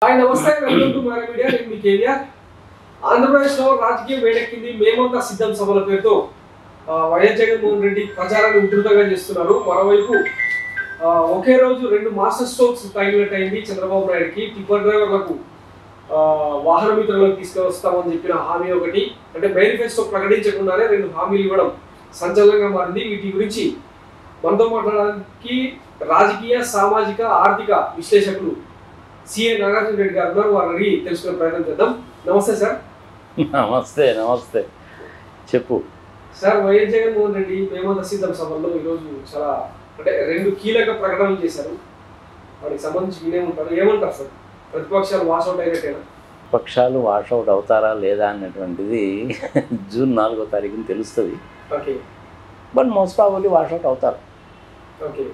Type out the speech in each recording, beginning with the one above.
Hi నమస్తే welcome to my media నేను మీ KVR. ఆంధ్రప్రదేశ్లో రాజకీయం వేడెక్కింది. మేమంతా సిద్ధం సభల పేరుతో వైఎస్ జగన్మోహన్ రెడ్డి ప్రచారాన్ని ఉధృతంగా చేస్తున్నారు. మరోవైపు ఒకే రోజు రెండు మాస్టర్ స్ట్రోక్స్ తగిలినట్టయింది చంద్రబాబు నాయుడుకి. టిప్పర్ డ్రైవర్లకు వాహన మిత్రులకు తీసుకువస్తామని చెప్పిన హామీ ఒకటి, అంటే మేనిఫెస్టో ప్రకటించకుండానే రెండు హామీలు ఇవ్వడం సంచలనంగా మారింది. వీటి గురించి మనతో మాట్లాడడానికి రాజకీయ, సామాజిక, ఆర్థిక విశ్లేషకులు సిఏ నాగార్జున రెడ్డి గారు ఉన్నారు. వారిని అడిగి తెలుసుకునే ప్రయత్నం చేద్దాం. నమస్తే సార్. నమస్తే. నమస్తే, చెప్పు సార్. వైఎస్ జగన్మోహన్ రెడ్డి మేమంతా సిద్ధం సభల్లో ఈరోజు చాలా అంటే రెండు కీలక ప్రకటనలు చేశారు. వాటికి సంబంధించి వినేమంటారు, ఏమంటారు సార్? ప్రతిపక్షాలు వాషౌట్ అయినట్టేనా? పక్షాలు వాషౌట్ అవుతారా లేదా అన్నటువంటిది జూన్ 4వ తారీఖున తెలుస్తుంది. Okay. But most probably washout అవుతారు. ఓకే.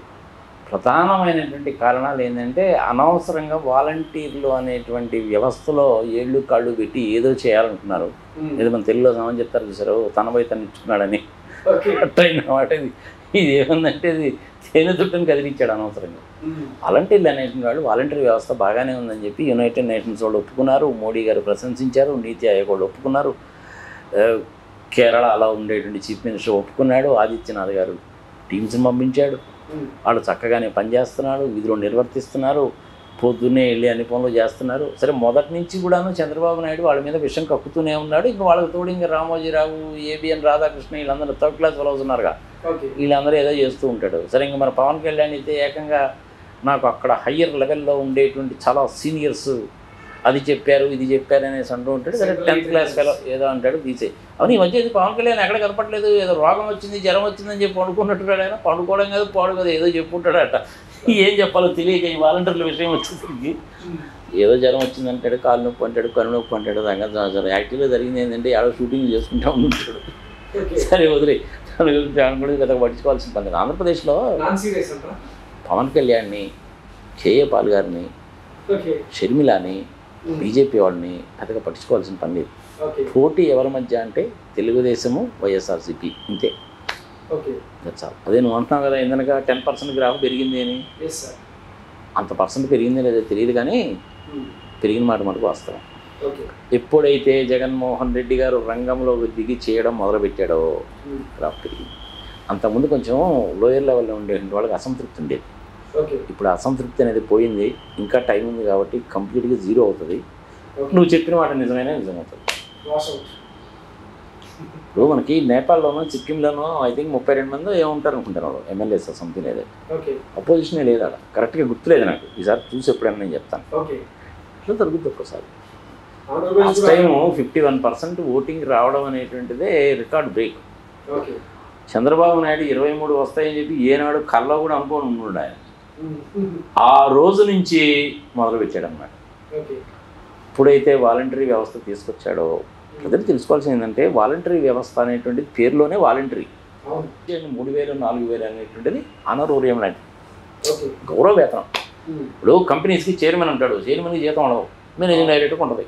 ప్రధానమైనటువంటి కారణాలు ఏంటంటే అనవసరంగా వాలంటీర్లు అనేటువంటి వ్యవస్థలో ఏళ్ళు కాళ్ళు పెట్టి ఏదో చేయాలనుకున్నారు. ఏదో మన తెలుగులో సమాజం చెప్తారు చూసారు, తనపై తను ఇచ్చుకున్నాడని. అట్టయిన మాట ఇది ఏముందంటే ఇది తేనె తుట్టుని కదిలించాడు అనవసరంగా. వాలంటీర్లు అనేటువంటి వాళ్ళు వాలంటీర్ వ్యవస్థ బాగానే ఉందని చెప్పి యునైటెడ్ నేషన్స్ వాళ్ళు ఒప్పుకున్నారు, మోడీ గారు ప్రశంసించారు, నీతి ఆయోగ్ వాళ్ళు ఒప్పుకున్నారు, కేరళ అలా ఉండేటువంటి చీఫ్ మినిస్టర్ ఒప్పుకున్నాడు, ఆదిత్యనాథ్ గారు టీమ్స్ని పంపించాడు. వాళ్ళు చక్కగానే పనిచేస్తున్నారు, విధులు నిర్వర్తిస్తున్నారు, పొద్దున్నే వెళ్ళి అన్ని పనులు చేస్తున్నారు. సరే, మొదటి నుంచి కూడాను చంద్రబాబు నాయుడు వాళ్ళ మీద విషయం కక్కుతూనే ఉన్నాడు. ఇంకా వాళ్ళకి తోడు ఇంకా రామోజీరావు, ఏబిఎన్ రాధాకృష్ణ వీళ్ళందరూ థర్డ్ క్లాస్ ఫెలోస్ ఉన్నారుగా, వీళ్ళందరూ ఏదో చేస్తూ ఉంటాడు. సరే, ఇంకా మన పవన్ కళ్యాణ్ అయితే ఏకంగా నాకు అక్కడ హయ్యర్ లెవెల్లో ఉండేటువంటి చాలా సీనియర్స్ అది చెప్పారు ఇది చెప్పారు అనేసి అంటూ ఉంటాడు. సరే, 10th క్లాస్ ఫెలో ఏదో అంటాడు, తీసే. అవును, ఈ మధ్య పవన్ కళ్యాణ్ ఎక్కడ కనపట్లేదు, ఏదో రోగం వచ్చింది, జ్వరం వచ్చిందని చెప్పి పండుకున్నట్టున్నాడు. ఆయన పండుకోవడం కాదు, పోవడం కాదు, ఏదో చెప్పుకుంటాడట. ఏం చెప్పాలో తెలియక ఈ వాలంటీర్ల విషయం వచ్చేసరికి ఏదో జ్వరం వచ్చిందంటాడు, కాలు నొప్పి అంటాడు, కన్ను నొప్పి అంటాడు. సంగతి యాక్టివ్గా జరిగింది ఏంటంటే ఆడ షూటింగ్ చేసుకుంటా ఉంటాడు. సరే, వదిలే, దాని గురించి పెద్దగా పట్టించుకోవాల్సిన పని. ఆంధ్రప్రదేశ్లో పవన్ కళ్యాణ్ని, కేఏ పాల్ గారిని, షర్మిలాని, బీజేపీ వాళ్ళని పెద్దగా పట్టించుకోవాల్సిన పని లేదు. పోటీ ఎవరి మధ్య అంటే తెలుగుదేశము, వైఎస్ఆర్సీపీ, ఇంతే. అదే నువ్వు అంటున్నావు కదా, ఎందుకనగా 10% గ్రాఫ్ పెరిగింది అని. అంత పర్సెంట్ పెరిగిందే లేదో తెలియదు, కానీ పెరిగిన మాట మటుకు వాస్తవం. ఎప్పుడైతే జగన్మోహన్ రెడ్డి గారు రంగంలో దిగి చేయడం మొదలుపెట్టాడో గ్రాఫ్ పెరిగింది. అంతకుముందు కొంచెం లోయర్ లెవెల్లో ఉండే వాళ్ళకి అసంతృప్తి ఉండేది. ఇప్పుడు అసంతృప్తి అనేది పోయింది. ఇంకా టైం ఉంది కాబట్టి కంప్లీట్గా జీరో అవుతుంది. నువ్వు చెప్పిన మాట నిజమైనా నిజమవుతుంది. ఇప్పుడు మనకి నేపాల్లోనో సిక్కింలోనో ఐ థింక్ 32 మంది ఏముంటారు అనుకుంటున్నారు ఎమ్మెల్యేస్, సంథింగ్ లేదా. అపోజిషనే లేదు అక్కడ, కరెక్ట్గా గుర్తులేదు నాకు. ఈసారి చూసి ఎప్పుడైనా నేను చెప్తాను. ఇట్లా దొరుకుతుంది ఒక్కసారి. లాస్ట్ టైం 51% ఓటింగ్ రావడం అనేటువంటిదే రికార్డ్ బ్రేక్. చంద్రబాబు నాయుడు 23 వస్తాయని చెప్పి ఏనాడు కళ్ళ కూడా అనుకోని ఉన్నాడు ఆయన. ఆ రోజు నుంచి మొదలుపెట్టాడు అన్నమాట. ఇప్పుడైతే వాలంటరీ వ్యవస్థ తీసుకొచ్చాడో ప్రజలు తెలుసుకోవాల్సింది ఏంటంటే, వాలంటరీ వ్యవస్థ అనేటువంటిది పేరులోనే వాలంటరీ. 3000, 4000 అనేటువంటిది అనరోరియం లాంటిది, గౌరవ వేతనం. ఇప్పుడు కంపెనీస్కి చైర్మన్ ఉంటాడు, చైర్మన్కి జీతం ఉండవు, మేనేజింగ్ డైరెక్టర్కి ఉంటుంది.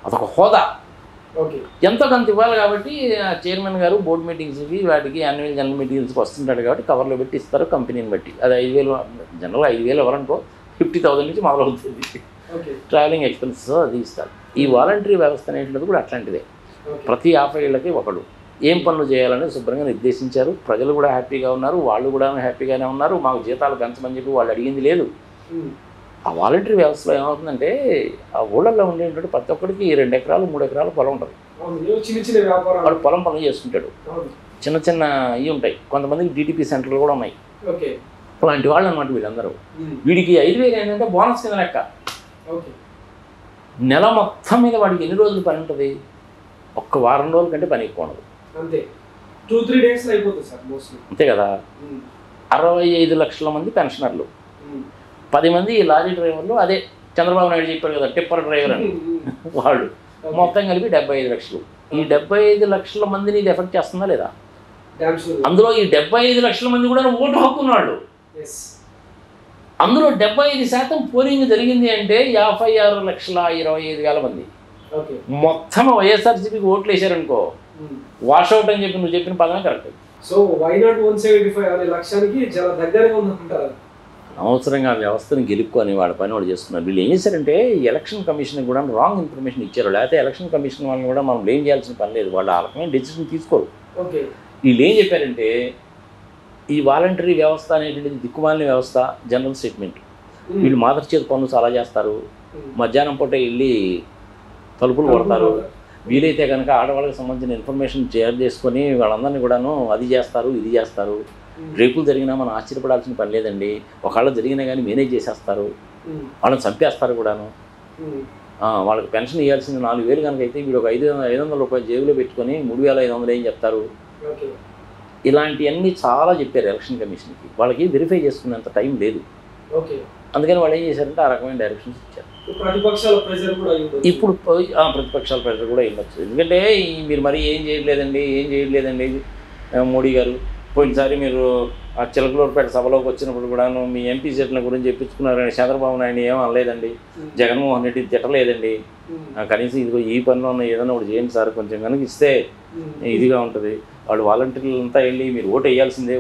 అదొక హోదా, ఎంతో కొంత ఇవ్వాలి. కాబట్టి చైర్మన్ గారు బోర్డు మీటింగ్స్కి వాటికి యాన్యువల్ జనరల్ మీటింగ్స్కి వస్తుంటాడు కాబట్టి కవర్లో పెట్టి ఇస్తారు కంపెనీని బట్టి. అది 5000, జనరల్గా 5000 ఎవరనుకో 50,000 నుంచి మొదలవుతుంది. ట్రావెలింగ్ ఎక్స్పెన్సెస్ అది ఇస్తారు. ఈ వాలంటరీ వ్యవస్థ అనేటువంటిది కూడా అట్లాంటిదే. ప్రతి 50 ఏళ్ళకి ఒకడు ఏం పనులు చేయాలని శుభ్రంగా నిర్దేశించారు. ప్రజలు కూడా హ్యాపీగా ఉన్నారు, వాళ్ళు కూడా హ్యాపీగానే ఉన్నారు. మాకు జీతాలు పెంచమని చెప్పి వాళ్ళు అడిగింది లేదు. ఆ వాలంటరీ వ్యవస్థలో ఏమవుతుందంటే, ఆ ఊళ్ళల్లో ఉండేటువంటి ప్రతి ఒక్కరికి 2 ఎకరాలు 3 ఎకరాలు పొలం ఉంటుంది. వాడు పొలం పనులు చేసుకుంటాడు. చిన్న చిన్న ఇవి ఉంటాయి, కొంతమందికి డిటిపి సెంటర్లు కూడా ఉన్నాయి. అలాంటి వాళ్ళు అనమాట వీళ్ళందరూ. వీడికి 5000 ఏంటంటే బోనస్ కింద లెక్క. నెల మొత్తం మీద వాడికి ఎన్ని రోజులు పని ఉంటుంది? ఒక్క వారం రోజుల కంటే పని ఎక్కువ ఉండదు. అంతే కదా. 65 లక్షల మంది పెన్షనర్లు, 10 మంది లారీ డ్రైవర్లు. అదే చంద్రబాబు నాయుడు చెప్పాడు కదా టిప్పర్ డ్రైవర్ అని, వాళ్ళు మొత్తం కలిపి 75 లక్షలు. ఈ 75 లక్షల మందిని ఇది ఎఫెక్ట్ చేస్తుందా లేదా? అందులో ఈ 75 లక్షల మంది కూడా ఓటు హక్కు ఉన్నాడు. అందులో 75% పోలింగ్ జరిగింది అంటే 56,25,000 మంది మొత్తం వైఎస్ఆర్సీపీకి ఓట్లు వేసారనుకో, వాషౌట్ అని చెప్పి నువ్వు చెప్పిన పదమే కరెక్ట్. సో వై నాట్ 175 అనే లక్ష్యానికి చాలా దగ్గరగా ఉందంటారు. అనవసరంగా ఆ వ్యవస్థను గెలుపుకొని వాళ్ళ పని వాళ్ళు చేస్తున్నారు. వీళ్ళు ఏం చేశారంటే ఎలక్షన్ కమిషన్ కూడా రాంగ్ ఇన్ఫర్మేషన్ ఇచ్చారు. లేకపోతే ఎలక్షన్ కమిషన్ వాళ్ళని కూడా మనం బ్లేమ్ చేయాల్సిన పని లేదు. వాళ్ళు ఆ రకమైన డెసిషన్ తీసుకోరు. వీళ్ళు ఏం చెప్పారంటే ఈ వాలంటరీ వ్యవస్థ అనేటువంటిది దిక్కుమాలిన వ్యవస్థ, జనరల్ స్టేట్మెంట్. వీళ్ళు మాదర్ చేతి పనులు చాలా చేస్తారు. మధ్యాహ్నం పూట వెళ్ళి తలుపులు కొడతారు. వీలైతే కనుక ఆడవాళ్ళకి సంబంధించిన ఇన్ఫర్మేషన్ షేర్ చేసుకొని వాళ్ళందరినీ కూడాను అది చేస్తారు, ఇది చేస్తారు. రేపులు జరిగినా మనం ఆశ్చర్యపడాల్సిన పని లేదండి. ఒకవేళ జరిగినా కానీ మేనేజ్ చేసేస్తారు, వాళ్ళని చంపేస్తారు కూడాను. వాళ్ళకి పెన్షన్ ఇవ్వాల్సింది 4,000 కనుక అయితే వీడు ఒక 500 రూపాయలు జేబులో పెట్టుకొని 3,500 ఏం చెప్తారు. ఇలాంటివన్నీ చాలా చెప్పారు ఎలక్షన్ కమిషన్కి. వాళ్ళకి వెరిఫై చేసుకునేంత టైం లేదు. అందుకని వాళ్ళు ఏం చేశారంటే ఆ రకమైన డైరెక్షన్స్ ఇచ్చారు. ఇప్పుడు ప్రతిపక్షాల ప్రెజర్ కూడా ఉండొచ్చు. ఎందుకంటే మీరు మరి ఏం చేయట్లేదండి మోడీ గారు. పోయినసారి మీరు ఆ చిలకలూరుపేట సభలోకి వచ్చినప్పుడు కూడాను మీ ఎంపీ సీట్ల గురించి చెప్పించుకున్నారని చంద్రబాబు నాయుడు ఏం అనలేదండి. జగన్మోహన్ రెడ్డి తిట్టలేదండి. కనీసం ఇదిగో ఈ పనిలో ఉన్న ఏదైనా ఒకటి చేయండి సార్, కొంచెం కనుక ఇస్తే ఇదిగా ఉంటుంది. వాళ్ళు వాలంటీర్లు అంతా వెళ్ళి మీరు ఓటు వేయాల్సిందే,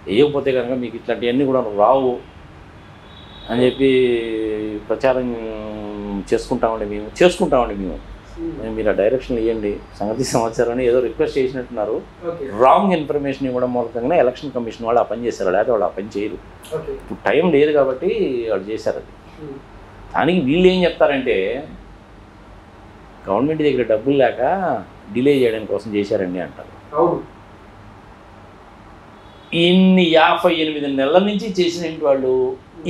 వేయకపోతే కనుక మీకు ఇట్లాంటివన్నీ కూడా రావు అని చెప్పి ప్రచారం చేసుకుంటామండి మేము. మీరు ఆ డైరెక్షన్ ఇవ్వండి, సంగతి సమాచారాన్ని ఏదో రిక్వెస్ట్ చేసినట్టున్నారు. రాంగ్ ఇన్ఫర్మేషన్ ఇవ్వడం మూలకంగా ఎలక్షన్ కమిషన్ వాళ్ళు ఆ పని చేశారు. లేకపోతే వాళ్ళు ఆ పని చేయరు. ఇప్పుడు టైం లేదు కాబట్టి వాళ్ళు చేశారు. అది దానికి వీళ్ళు ఏం చెప్తారంటే గవర్నమెంట్ దగ్గర డబ్బులు లేక డిలే చేయడానికి కోసం చేశారండి అంటారు. ఇన్ని 58 నెలల నుంచి చేసిన వాళ్ళు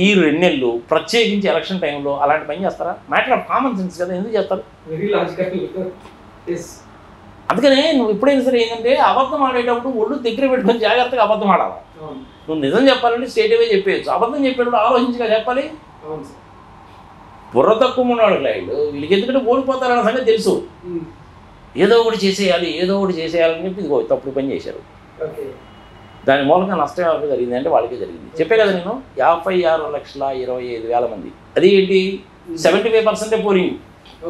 ఈ 2 నెలలు ప్రత్యేకించి ఎలక్షన్ టైంలో అలాంటి పని చేస్తారా? మ్యాటర్ ఆఫ్ కామన్ సెన్స్ కదా, ఎందుకు చేస్తారు? అందుకనే నువ్వు ఎప్పుడైనా సరే ఏంటంటే అబద్ధం ఆడేటప్పుడు ఒళ్ళు దగ్గర పెట్టుకొని జాగ్రత్తగా అబద్ధం ఆడాలి. నువ్వు నిజం చెప్పాలంటే స్ట్రేట్ అవే చెప్పేయచ్చు. అబద్ధం చెప్పేటప్పుడు ఆలోచించగా చెప్పాలి. బుర్ర తక్కువ ఉన్నాడు క్లైంట్లు. వీళ్ళకి ఎందుకంటే ఓడిపోతారన్న సంగతి తెలుసు. ఏదో ఒకటి చేసేయాలని చెప్పి ఇదిగో తప్పుడు పని చేశారు. దాని మూలంగా నష్టం ఎవరికి జరిగింది అంటే వాళ్ళకే జరిగింది. చెప్పే కదా నేను 56,25,000 మంది. అది ఏంటి 75% పోలింగ్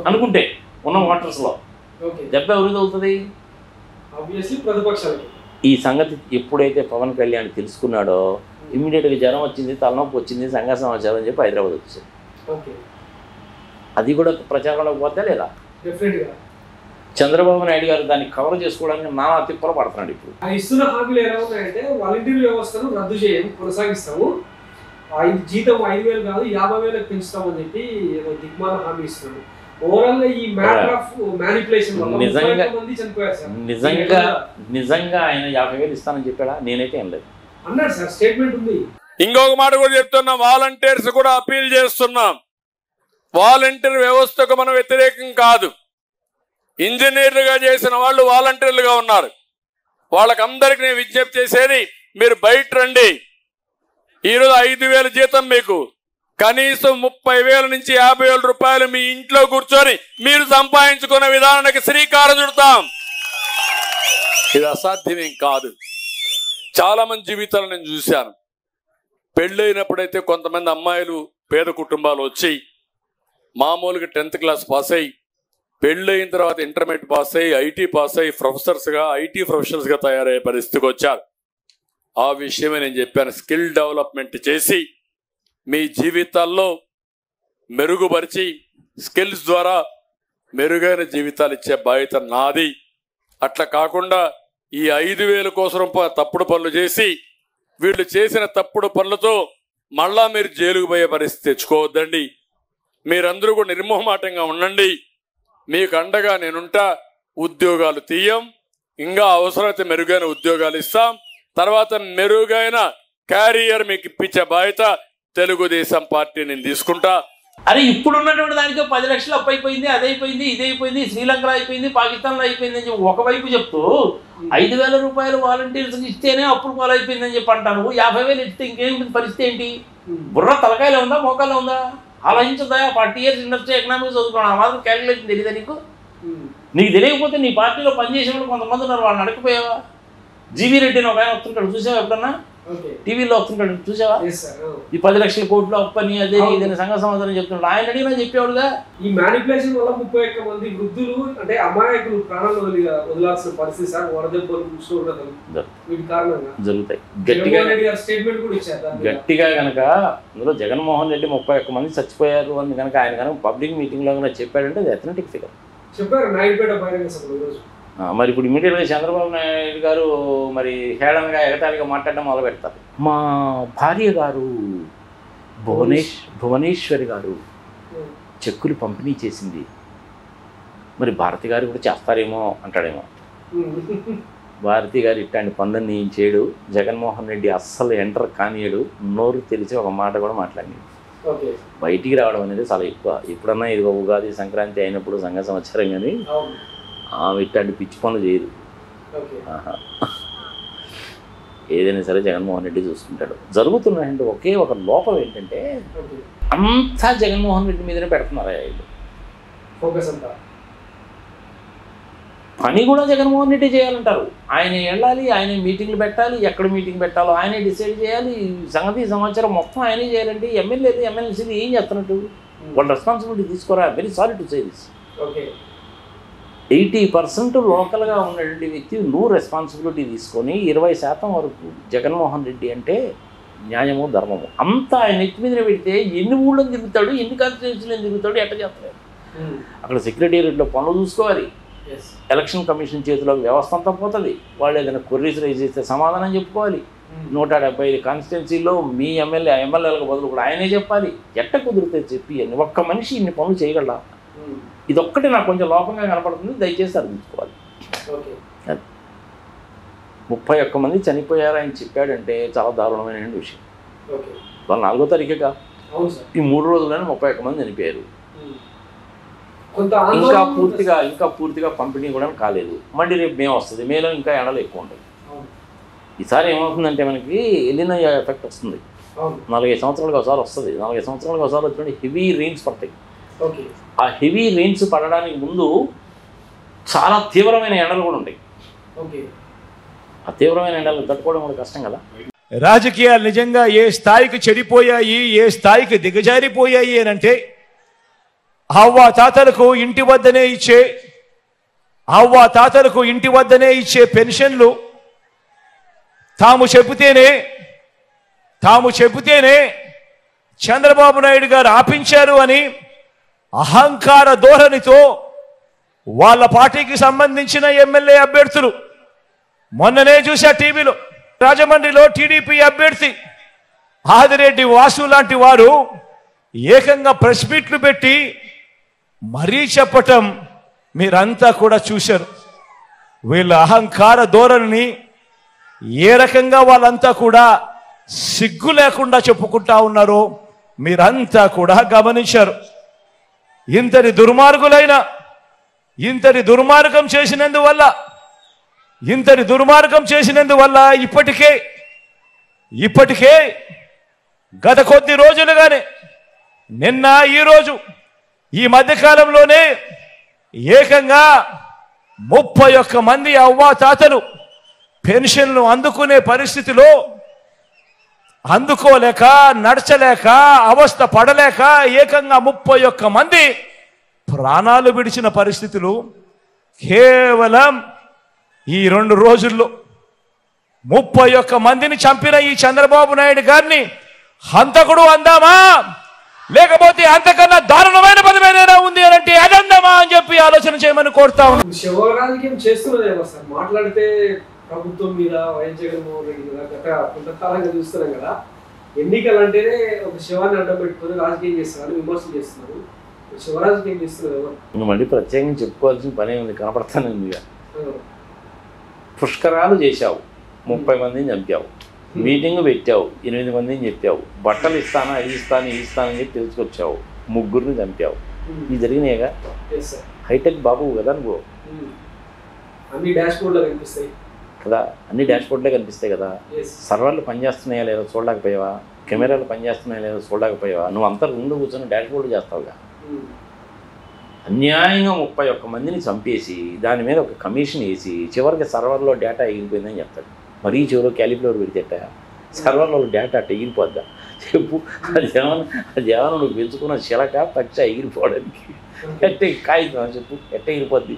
అనుకుంటే ఉన్న ఓటర్స్లో దెబ్బ ఎవరికి అవుతుంది? ఈ సంగతి ఎప్పుడైతే పవన్ కళ్యాణ్ తెలుసుకున్నాడో ఇమ్మీడియట్గా జ్వరం వచ్చింది, తలనొప్పి వచ్చింది, సంఘ సమాచారం అని చెప్పి హైదరాబాద్ వచ్చేసాడు. అది కూడా ప్రచారంలోకి పోతే లేదా? చంద్రబాబు నాయుడు గారు దాన్ని కవర్ చేసుకోవడానికి నానా తిప్పలు పడుతున్నాడు. ఇప్పుడు ఇస్తున్న హామీలు ఎలా ఉన్నాయంటే వాలంటీర్ వ్యవస్థను రద్దు చేయము, కొనసాగిస్తాము, జీతం 5,000 కాదు 50,000 పెంచుతామని చెప్పి దిగ్మాల హామీ ఇస్తున్నాడు. ఓవరాల్ గా ఈ మ్యాటర్ ఆఫ్ మ్యానిపులేషన్ వల్ల నిజంగా ఆయన 50,000 ఇస్తానని చెప్పాడా? నేనైతే ఏం లేదు అన్నాడు సార్, స్టేట్మెంట్ ఉంది. ఇంకొక మాట కూడా చెప్తున్నాం, వాలంటీర్స్ కూడా అపీల్ చేస్తున్నాం. వాలంటీర్ వ్యవస్థకు మనం వ్యతిరేకం కాదు. ఇంజనీర్లుగా చేసిన వాళ్ళు వాలంటీర్లుగా ఉన్నారు. వాళ్ళకందరికి నేను విజ్ఞప్తి చేసేది, మీరు బయట రండి. ఈరోజు 5,000 జీతం మీకు, కనీసం 30,000 నుంచి 50,000 రూపాయలు మీ ఇంట్లో కూర్చొని మీరు సంపాదించుకునే విధానానికి శ్రీకారం చుడతాం. ఇది అసాధ్యమేం కాదు. చాలా మంది జీవితాలు నేను చూశాను. పెళ్ళైనప్పుడైతే కొంతమంది అమ్మాయిలు పేద కుటుంబాలు వచ్చి మామూలుగా 10th క్లాస్ పాస్ అయ్యి, పెళ్ళయిన తర్వాత ఇంటర్మీడియట్ పాస్ అయ్యి, ఐటీ పాస్ అయ్యి ప్రొఫెసర్స్గా, ఐటీ ప్రొఫెషనల్స్గా తయారయ్యే పరిస్థితికి వచ్చారు. ఆ విషయమే నేను చెప్పాను. స్కిల్ డెవలప్మెంట్ చేసి మీ జీవితాల్లో మెరుగుపరిచి స్కిల్స్ ద్వారా మెరుగైన జీవితాలు ఇచ్చే బాధ్యత నాది. అట్లా కాకుండా ఈ 5,000 కోసం తప్పుడు పనులు చేసి వీళ్ళు చేసిన తప్పుడు పనులతో మళ్ళా మీరు జైలుకు పోయే పరిస్థితి తెచ్చుకోవద్దండి. మీరందరూ కూడా నిర్మోహమాటంగా ఉండండి. మీకు అండగా నేనుంటా. ఉద్యోగాలు తీయం, ఇంకా అవసరమైతే మెరుగైన ఉద్యోగాలు ఇస్తాం. తర్వాత మెరుగైన క్యారియర్ మీకు ఇప్పించే బాధ్యత తెలుగుదేశం పార్టీ నేను తీసుకుంటా. అరే ఇప్పుడున్నటువంటి దానికి 10 లక్షలు అప్పు అయిపోయింది, అదైపోయింది, ఇదైపోయింది, శ్రీలంకలో అయిపోయింది, పాకిస్తాన్లో అయిపోయింది అని చెప్పి ఒకవైపు చెప్తూ 5,000 రూపాయలు వాలంటీర్స్ ఇస్తేనే అప్పుడు పాలైపోయిందని చెప్పి అంటాను. 50,000 ఇస్తే ఇంకేం పరిస్థితి ఏంటి? బుర్ర తలకాయలో ఉందా, మోకాల్లో ఉందా? ఆలోచించదా? 40 years ఇండస్ట్రీ ఎకనామిక్స్ చదువుకున్నాను, ఆ మాత్రం క్యాలిక్యులేషన్ తెలియదా నీకు? నీకు తెలియకపోతే నీ పార్టీలో పనిచేసే వాళ్ళు కొంతమంది ఉన్నారు, వాళ్ళని అడగపోయావా? జీవీ రెడ్డిని ఒక ఆయన వస్తుంటాడు, చూసావా ఎప్పుడన్నా? ఓకే టీవీలో వస్తుంటాడు చూసావా, ఎస్ సార్ ఈ 10 లక్షల కోట్లు అప్పని అదే ఇదని సంఘ సమాధానం చెప్తున్నాడు. ఆయన అడిగినా చెప్పేవాడుగా. ఈ మ్యానిపులేషన్ వల్ల 31 మంది వృద్ధులు అంటే అమాయకులు ప్రాణాలు వదిలాల్సిన పరిస్థితి సార్ వరదెబ్బలు వీటి కారణంగా జరుగుతాయి. గట్టిగా స్టేట్మెంట్ కూడా ఇచ్చారు. గట్టిగా కనుక అందులో జగన్మోహన్ రెడ్డి 31 మంది చచ్చిపోయారు అని కనుక ఆయన కనుక పబ్లిక్ మీటింగ్లో కనుక చెప్పాడంటే అది అథెంటిక్ ఫిగర్ చెప్పారు నాయుడుపేట బహిరంగ సభలో ఈరోజు. మరి ఇప్పుడు ఇమీడియట్గా చంద్రబాబు నాయుడు గారు మరి హేళనగా ఎగతాళిగా మాట్లాడడం మొదలు పెడతారు. మా భార్య గారు భువనేశ్వరి గారు చెక్కులు పంపిణీ చేసింది, మరి భారతి గారు కూడా చేస్తారేమో అంటాడేమో. భారతి గారు ఇట్లాంటి పనులన్నీ చేయడు. జగన్మోహన్ రెడ్డి అస్సలు ఎంటర్ కానియడు. నోరు తెలిసి ఒక మాట కూడా మాట్లాడి బయటికి రావడం అనేది చాలా ఎక్కువ. ఎప్పుడన్నా ఇది ఉగాది సంక్రాంతి అయినప్పుడు సంఘ సంవత్సరం కానీ ఆమె ఇట్లాంటి పిచ్చి పనులు చేయదు. ఏదైనా సరే జగన్మోహన్ రెడ్డి చూసుకుంటాడు. జరుగుతున్నాయంటే ఒకే ఒక లోపం ఏంటంటే అంతా జగన్మోహన్ రెడ్డి మీదనే పెడుతున్నారు. ఫోకస్ అంతా పని కూడా జగన్మోహన్ రెడ్డి చేయాలంటారు. ఆయన వెళ్ళాలి, ఆయన మీటింగ్లు పెట్టాలి, ఎక్కడ మీటింగ్ పెట్టాలో ఆయనే డిసైడ్ చేయాలి. సంగతి సమాచారం మొత్తం ఆయనే చేయాలంటే ఎమ్మెల్యేలు ఎమ్మెల్సీలు ఏం చేస్తున్నట్టు వాళ్ళ రెస్పాన్సిబిలిటీ తీసుకోరా. Very sorry to say this. 80% లోకల్గా ఉన్నటువంటి వ్యక్తి నువ్వు రెస్పాన్సిబిలిటీ తీసుకొని 20% వరకు జగన్మోహన్ రెడ్డి అంటే న్యాయము ధర్మము అంతా ఆయన నెత్తి మీద పెడితే ఎన్ని ఊళ్ళని తిరుగుతాడు, ఎన్ని కాన్స్టిట్యూన్సీలను తిరుగుతాడు, ఎట్లా చేస్తాడు. అక్కడ సెక్రటేరియట్లో పనులు చూసుకోవాలి. ఎలక్షన్ కమిషన్ చేతిలోకి వ్యవస్థ అంతా పోతుంది. వాళ్ళు ఏదైనా క్వరీస్ రైజ్ చేస్తే సమాధానం చెప్పుకోవాలి. 175 కాన్స్టిట్యున్సీలో మీ ఎమ్మెల్యేలకు బదులు కూడా ఆయనే చెప్పాలి. ఎట్ట కుదిరితే చెప్పి అని ఒక్క మనిషి ఇన్ని పనులు చేయగలరా? ఇదొక్కటి నాకు కొంచెం లోపంగా కనపడుతుంది. దయచేసి అర్థించుకోవాలి. 31 మంది చనిపోయారు ఆయన చెప్పాడంటే చాలా దారుణమైన విషయం. వాళ్ళు 4వ తారీఖుగా ఈ 3 రోజుల్లోనే 31 మంది చనిపోయారు. ఇంకా పూర్తిగా పంపిణీ కూడా కాలేదు. మళ్ళీ రేపు మే వస్తుంది. మేలో ఇంకా ఎండలు ఎక్కువ ఉంటాయి. ఈసారి ఏమవుతుందంటే మనకి ఎలినో ఎఫెక్ట్ వస్తుంది. 45 సంవత్సరాలకు ఒకసారి వస్తుంది. 45 సంవత్సరాలకు ఒకసారి వచ్చినప్పుడు హెవీ రెయిన్స్ పడతాయి. ఆ హెవీ రెయిన్స్ పడడానికి ముందు చాలా తీవ్రమైన ఎండలు కూడా ఉంటాయి. ఆ తీవ్రమైన ఎండలు తట్టుకోవడం కూడా కష్టం కదా. రాజకీయాలు నిజంగా ఏ స్థాయికి చెడిపోయాయి, ఏ స్థాయికి దిగజారిపోయాయి అని అంటే అవ్వ తాతలకు ఇంటి వద్దనే ఇచ్చే పెన్షన్లు తాము చెబితేనే చంద్రబాబు నాయుడు గారు ఆపించారు అని అహంకార ధోరణితో వాళ్ళ పార్టీకి సంబంధించిన ఎమ్మెల్యే అభ్యర్థులు మొన్ననే చూసా టీవీలో. రాజమండ్రిలో టీడీపీ అభ్యర్థి ఆదిరెడ్డి వాసు లాంటి వారు ఏకంగా ప్రెస్ మీట్లు పెట్టి మరీ చెప్పటం మీరంతా కూడా చూశారు. వీళ్ళ అహంకార ధోరణిని ఏ రకంగా వాళ్ళంతా కూడా సిగ్గు లేకుండా చెప్పుకుంటా ఉన్నారో మీరంతా కూడా గమనించారు. ఇంతటి దుర్మార్గం చేసినందువల్ల ఇప్పటికే గత కొద్ది రోజులుగానే నిన్న ఈరోజు ఈ మధ్యకాలంలోనే ఏకంగా 31 మంది అవ్వాతాతలు పెన్షన్లు అందుకునే పరిస్థితిలో అందుకోలేక నడచలేక అవస్థ పడలేక ఏకంగా 31 మంది ప్రాణాలు విడిచిన పరిస్థితులు కేవలం ఈ 2 రోజుల్లో 31 మందిని చంపిన ఈ చంద్రబాబు నాయుడు గారిని హంతకుడు అందామా, లేకపోతే అంతకన్నా దారుణమైన పదమేదైనా ఉంది అని అంటే అదందామా అని చెప్పి ఆలోచన చేయమని కోరుతా ఉన్నాం. శివరాజకీయం చేస్తున్నదేమో సార్. మాట్లాడితే ప్రభుత్వం మీద వైఎస్ జగన్మోహన్ రెడ్డి మీద గత కొంతకాలంగా చూస్తున్నాం కదా. ఎన్నికలు అంటేనే ఒక శివాన్ని అడ్డం పెట్టుకుని రాజకీయం చేస్తున్నారు, విమర్శలు చేస్తున్నారు. శివరాజకీయం చేస్తున్నారు ఎవరు? మళ్ళీ ప్రత్యేకంగా చెప్పుకోవాల్సిన పని ఉంది, కనపడతానండి. పుష్కరాలు చేశావు, 30 మందిని చంపావు, మీటింగ్ పెట్టావు, 8 మందిని చెప్పావు, బట్టలు ఇస్తాను అది ఇస్తాను ఇది ఇస్తానని చెప్పి తెలుసుకొచ్చావు, 3 చంపావు. ఇవి జరిగినాయిగా. హైటెక్ బాబు కదా నువ్వు. అన్ని డాష్ బోర్డ్లో కనిపిస్తాయి కదా, అన్ని డాష్ బోర్డ్లే కనిపిస్తాయి కదా. సర్వర్లు పనిచేస్తున్నాయా లేదో చూడలేకపోయావా? కెమెరాలు పనిచేస్తున్నాయా లేదో చూడలేకపోయావా? నువ్వు అంతా ముందు కూర్చొని డాష్ బోర్డు చేస్తావుగా. అన్యాయంగా 31 మందిని చంపేసి దాని మీద ఒక కమిషన్ వేసి చివరికి సర్వర్లో డేటా ఎగిరిపోయిందని చెప్తాడు. మరీ చివరిలో క్యాలిక్యులేటర్ పెడితేట సర్వర్లో డేటా అట్ట ఎగిరిపోద్దా చెప్పు? అది ఏమన్నా నువ్వు పెంచుకున్న చిలక పచ్చ ఎగిరిపోవడానికి ఎట్టే కాగితం చెప్పు, ఎట్ట ఎగిరిపోద్ది?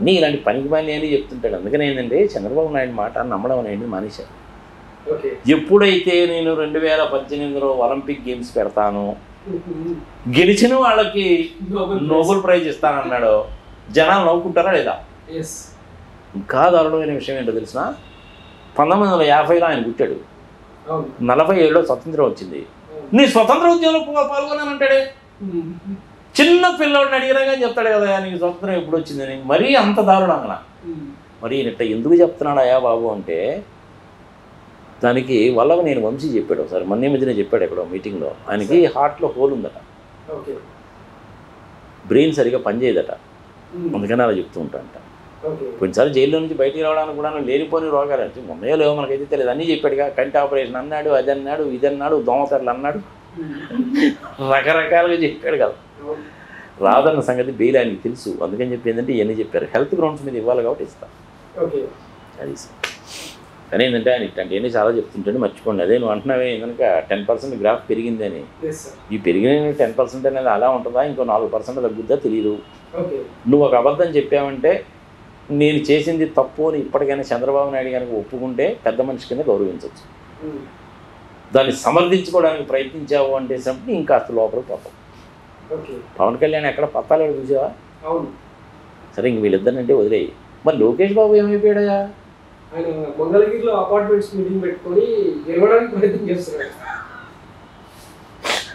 నీ ఇలాంటి పనికి పని అని చెప్తుంటాడు. అందుకని ఏంటంటే చంద్రబాబు నాయుడు మాట నమ్మడం అనేది మానేశారు. ఎప్పుడైతే నేను 2018లో ఒలింపిక్ గేమ్స్ పెడతాను, గెలిచిన వాళ్ళకి నోబెల్ ప్రైజ్ ఇస్తానన్నాడో జనాలు నవ్వుకుంటారా లేదా? ఇంకా దారుణమైన విషయం ఏంటో తెలిసిన, 1950లో ఆయన పుట్టాడు, 47లో స్వతంత్రం వచ్చింది. నీ స్వతంత్ర ఉద్యమంలో పాల్గొన్నానంటాడే. చిన్న పిల్లవాడిని అడిగినా కానీ చెప్తాడు కదా నీకు స్వతంత్రం ఎప్పుడు వచ్చిందని. మరీ అంత దారుణంగా మరి ఇట్లా ఎందుకు చెప్తున్నాడా బాబు అంటే, దానికి వల్లవ నేను వంశీ చెప్పాడు ఒకసారి, మొన్న మధ్యనే చెప్పాడు ఎక్కడో మీటింగ్లో. ఆయనకి హార్ట్లో హోల్ ఉందట, బ్రెయిన్ సరిగా పనిచేయదట, అందుకని అలా చెప్తూ ఉంటాడంట. కొన్నిసార్లు జైల్లో నుంచి బయటికి రావడానికి కూడా లేనిపోని రోగాలు అంటే మొన్నయో లేవో మనకైతే తెలియదు, అన్నీ చెప్పాడుగా. కంటి ఆపరేషన్ అన్నాడు, అది అన్నాడు, ఇది అన్నాడు, దోమతెరలు అన్నాడు, రకరకాలుగా చెప్పాడు కదా. రాదన్న సంగతి బెయిల్ ఆయనకి తెలుసు, అందుకని చెప్పి ఏంటంటే ఇవన్నీ చెప్పారు. హెల్త్ గ్రౌండ్స్ మీద ఇవ్వాలి కాబట్టి ఇస్తాను అది. కానీ ఏంటంటే ఆయన ఇట్లాంటివన్నీ చాలా చెప్తుంటాడు, మర్చిపోండి. అదే నువ్వు అంటున్నావే కనుక 10% గ్రాఫ్ పెరిగిందని. ఈ పెరిగిన 10% అనేది అలా ఉంటుందా, ఇంకో 4% తగ్గుద్దా తెలియదు. నువ్వు ఒక అబద్ధం చెప్పావంటే నేను చేసింది తప్పు అని ఇప్పటికైనా చంద్రబాబు నాయుడు గారికి ఒప్పుకుంటే పెద్ద మనిషి కింద గౌరవించవచ్చు. దాన్ని సమర్థించుకోవడానికి ప్రయత్నించావు అంటే సంపి ఇంకా అసలు లోపలికి పోతాం. పవన్ కళ్యాణ్ ఎక్కడ పత్తాలు చూసావా? సరే ఇంక వీళ్ళిద్దరినంటే వదిలేయి. మరి లోకేష్ బాబు ఏమైపోయాడయా? ఆయన మంగళగిరిలో అపార్ట్మెంట్స్ మీటింగ్ పెట్టుకొని గెలవడానికి ప్రయత్నం చేస్తున్నాడు.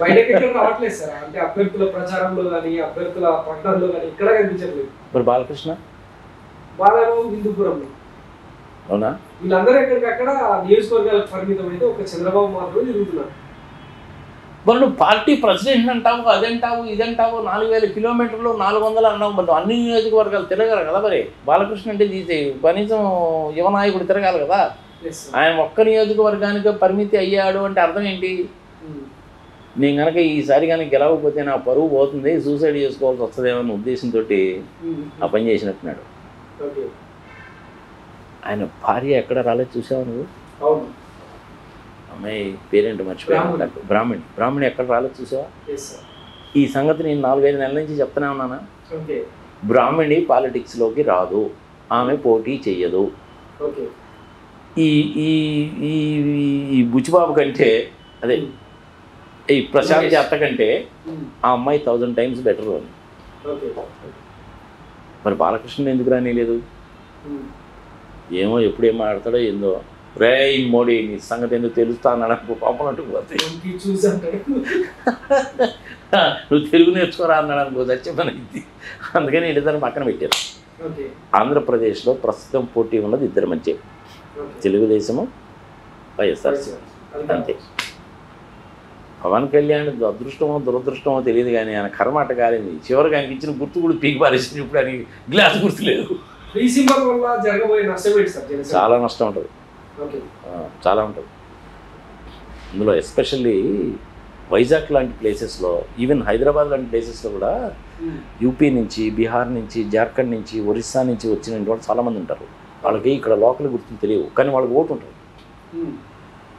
బయటకి ఎక్కడ రావట్లేదు సార్, అంటే అభ్యర్థుల ప్రచారంలో కానీ అభ్యర్థుల ప్రకటనలో కానీ ఎక్కడ కనిపించట్లేదు. మరి బాలకృష్ణ బాలరావు హిందూపురంలో, అవునా? వీళ్ళందరూ ఎక్కడికక్కడ నియోజకవర్గాలకు పరిమితం అయితే ఒక చంద్రబాబు మాత్రమే తిరుగుతున్నారు. మరి నువ్వు పార్టీ ప్రెసిడెంట్ అంటావు, అదంటావు, ఇదంటావు, 4000 కిలోమీటర్లు 400 అన్నావు. మరి అన్ని నియోజకవర్గాలు తిరగాలి కదా. మరి బాలకృష్ణ అంటే తీసే కనీసం యువనాయకుడు తిరగాలి కదా. ఆయన ఒక్క నియోజకవర్గానికి పరిమితి అయ్యాడు అంటే అర్థం ఏంటి? నేను కనుక ఈసారి కనుక గెలవకపోతే నా పరువు పోతుంది, సూసైడ్ చేసుకోవాల్సి వస్తుందేమో అన్న ఉద్దేశంతో ఆ పని చేసినట్టున్నాడు. ఆయన భార్య ఎక్కడ రాలేదు చూసావు నువ్వు? అమ్మాయి పేరెంట్ మర్చిపోయాను, బ్రాహ్మణి ఎక్కడ రాలేదు చూసావా? ఈ సంగతి నేను 4-5 నెలల నుంచి చెప్తూనే ఉన్నానా? బ్రాహ్మణి పాలిటిక్స్లోకి రాదు, ఆమె పోటీ చెయ్యదు. ఈ ఈ ఈ బుచ్చిబాబు కంటే, అదే ఈ ప్రశాంత్ జాత కంటే ఆ అమ్మాయి 1000 times బెటర్ అని. మరి బాలకృష్ణ ఎందుకు రానిలేదు? ఏమో ఎప్పుడేం మాట్లాడతాడో ఏందో. రే మోడీ నీ సంగతి ఎందుకు తెలుస్తా అన్నాడు పాపం అంటూ పోతే, నువ్వు తెలుగు నేర్చుకోరా అన్నాడు అనుకో చచ్చిపోయిన ఇది. అందుకని ఇద్దరు పక్కన పెట్టారు. ఆంధ్రప్రదేశ్లో ప్రస్తుతం పోటీ ఉన్నది ఇద్దరు మంచి, తెలుగుదేశము వైఎస్ఆర్సీపీ అంతే. పవన్ కళ్యాణ్ అదృష్టమో దురదృష్టమో తెలియదు కానీ ఆయన కర్మాట కాలింది. చివరికి ఆయనకి ఇచ్చిన గుర్తు కూడా పీకి పారేసింది. ఇప్పుడు ఆయన గ్లాస్ గుర్తు లేదు. చాలా నష్టం ఉంటుంది, చాలా ఉంటుంది ఇందులో. ఎస్పెషల్లీ వైజాగ్ లాంటి ప్లేసెస్లో, ఈవెన్ హైదరాబాద్ లాంటి ప్లేసెస్లో కూడా యూపీ నుంచి, బీహార్ నుంచి, జార్ఖండ్ నుంచి, ఒరిస్సా నుంచి వచ్చిన వాళ్ళు చాలామంది ఉంటారు. వాళ్ళకి ఇక్కడ లోకల్ గుర్తులు తెలియవు, కానీ వాళ్ళకి ఓటు ఉంటుంది.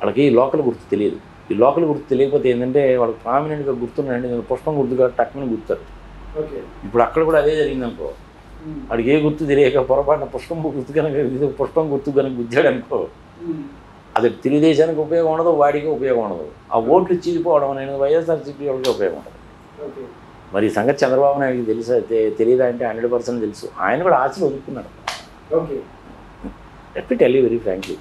వాళ్ళకి లోకల్ గుర్తు తెలియదు. ఈ లోకల్ గుర్తు తెలియకపోతే ఏంటంటే వాళ్ళకి ప్రామినెంట్గా గుర్తున్నాయండి, పుష్పం గుర్తుగా టక్కుని గుర్తారు. ఇప్పుడు అక్కడ కూడా అదే జరిగిందనుకో, వాడికి ఏ గుర్తు తెలియక పొరపాటున పుష్పం గుర్తు కనుక పుష్పం గుర్తు కనుక గుద్దాడు అనుకో, అది తెలుగుదేశానికి ఉపయోగం ఉండదు, వాడికి ఉపయోగం ఉండదు. ఆ ఓట్లు చీలిపోవడం అనేది వైఎస్ఆర్సీపీ వాళ్ళకి ఉపయోగం ఉంటుంది. మరి ఈ సంగతి చంద్రబాబు నాయుడికి తెలుసా? తెలియదా అంటే 100% తెలుసు. ఆయన కూడా ఆశలు వదులుకున్నాడు. Let me tell you very frankly,